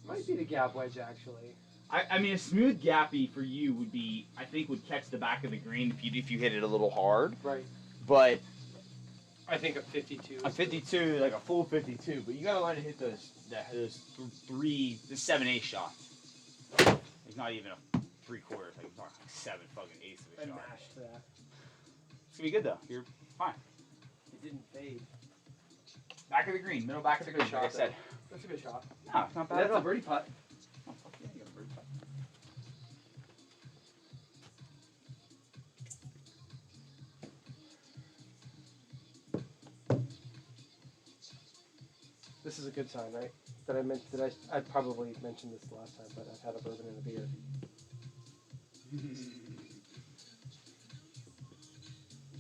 Might be the gap wedge actually. I mean, a smooth gappy for you would be, I think, would catch the back of the green if you hit it a little hard. Right. But I think a 52. a 52, like a full 52, but you gotta learn to hit the 7/8 shots. It's not even a 3/4, like 7 fucking eighths of a I shot. mashed that. It's gonna be good though. You're fine. It didn't fade. Back of the green, middle back of the green. Like I said. That's a good shot. No, it's not bad That's at a all. birdie putt. Oh, fuck yeah, you got a bird putt. This is a good sign, right? I probably mentioned this the last time, but I've had a bourbon and a beer.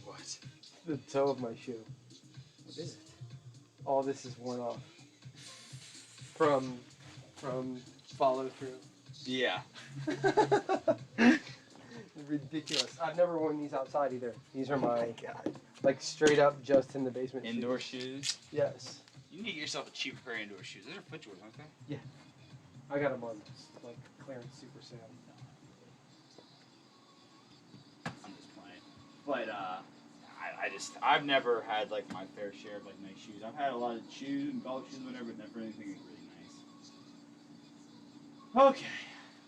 What? The toe of my shoe. What is it? All this is worn off from follow through. Yeah. Ridiculous. I've never worn these outside either. These are my God. like straight up just in the basement Indoor shoes. shoes. Yes. You need to get yourself a cheaper pair of indoor shoes. Those are foot jewels, aren't they? I got them on like clearance super sale. I'm just playing. But I've never had like my fair share of like nice shoes. I've had a lot of shoes and golf shoes, whatever, but never anything like really nice. Okay.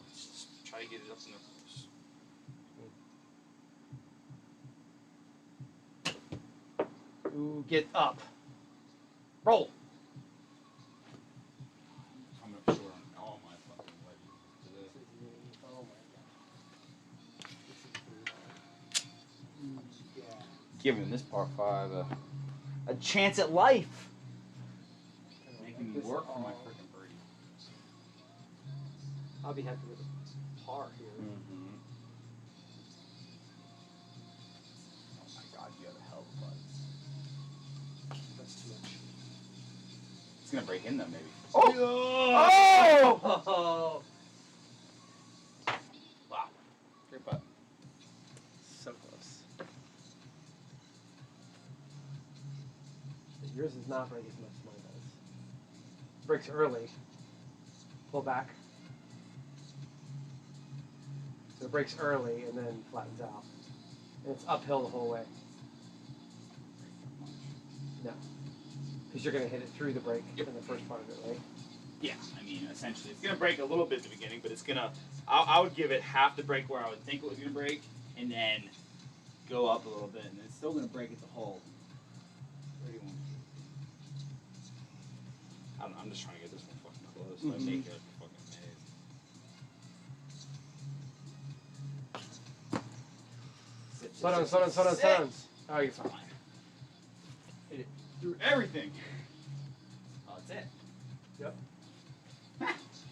Let's just try to get it up in the Ooh, get up. Roll. I'm up short on all my fucking wedges today. Oh my god. This is brutal. Yeah. Giving this par 5 a chance at life. Making me This work for my all- freaking birdie. I'll be happy with a par here. Mm-hmm. Oh my god, you have a hell of a putt. That's too much. It's gonna break in though, maybe. Oh! Oh! Wow. Great putt. So close. Yours does not break as much as mine does. Breaks early. Pull back. So it breaks early and then flattens out. And it's uphill the whole way. No. Because you're going to hit it through the break in the first part of it, right? Yeah, I mean, essentially, it's gonna break a little bit at the beginning, but it's gonna. I would give it half the break where I would think it was gonna break, and then go up a little bit, and it's still gonna break at the hole. 31. I'm just trying to get this one fucking close. So I make it a fucking maze. Slow down, slow down, slow down, slow down. Oh, you're fine. Hit it through everything. Oh, that's it. Yep.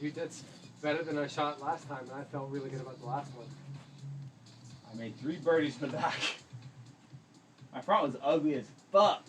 Dude, that's better than I shot last time, and I felt really good about the last one. I made 3 birdies for the back. My front was ugly as fuck.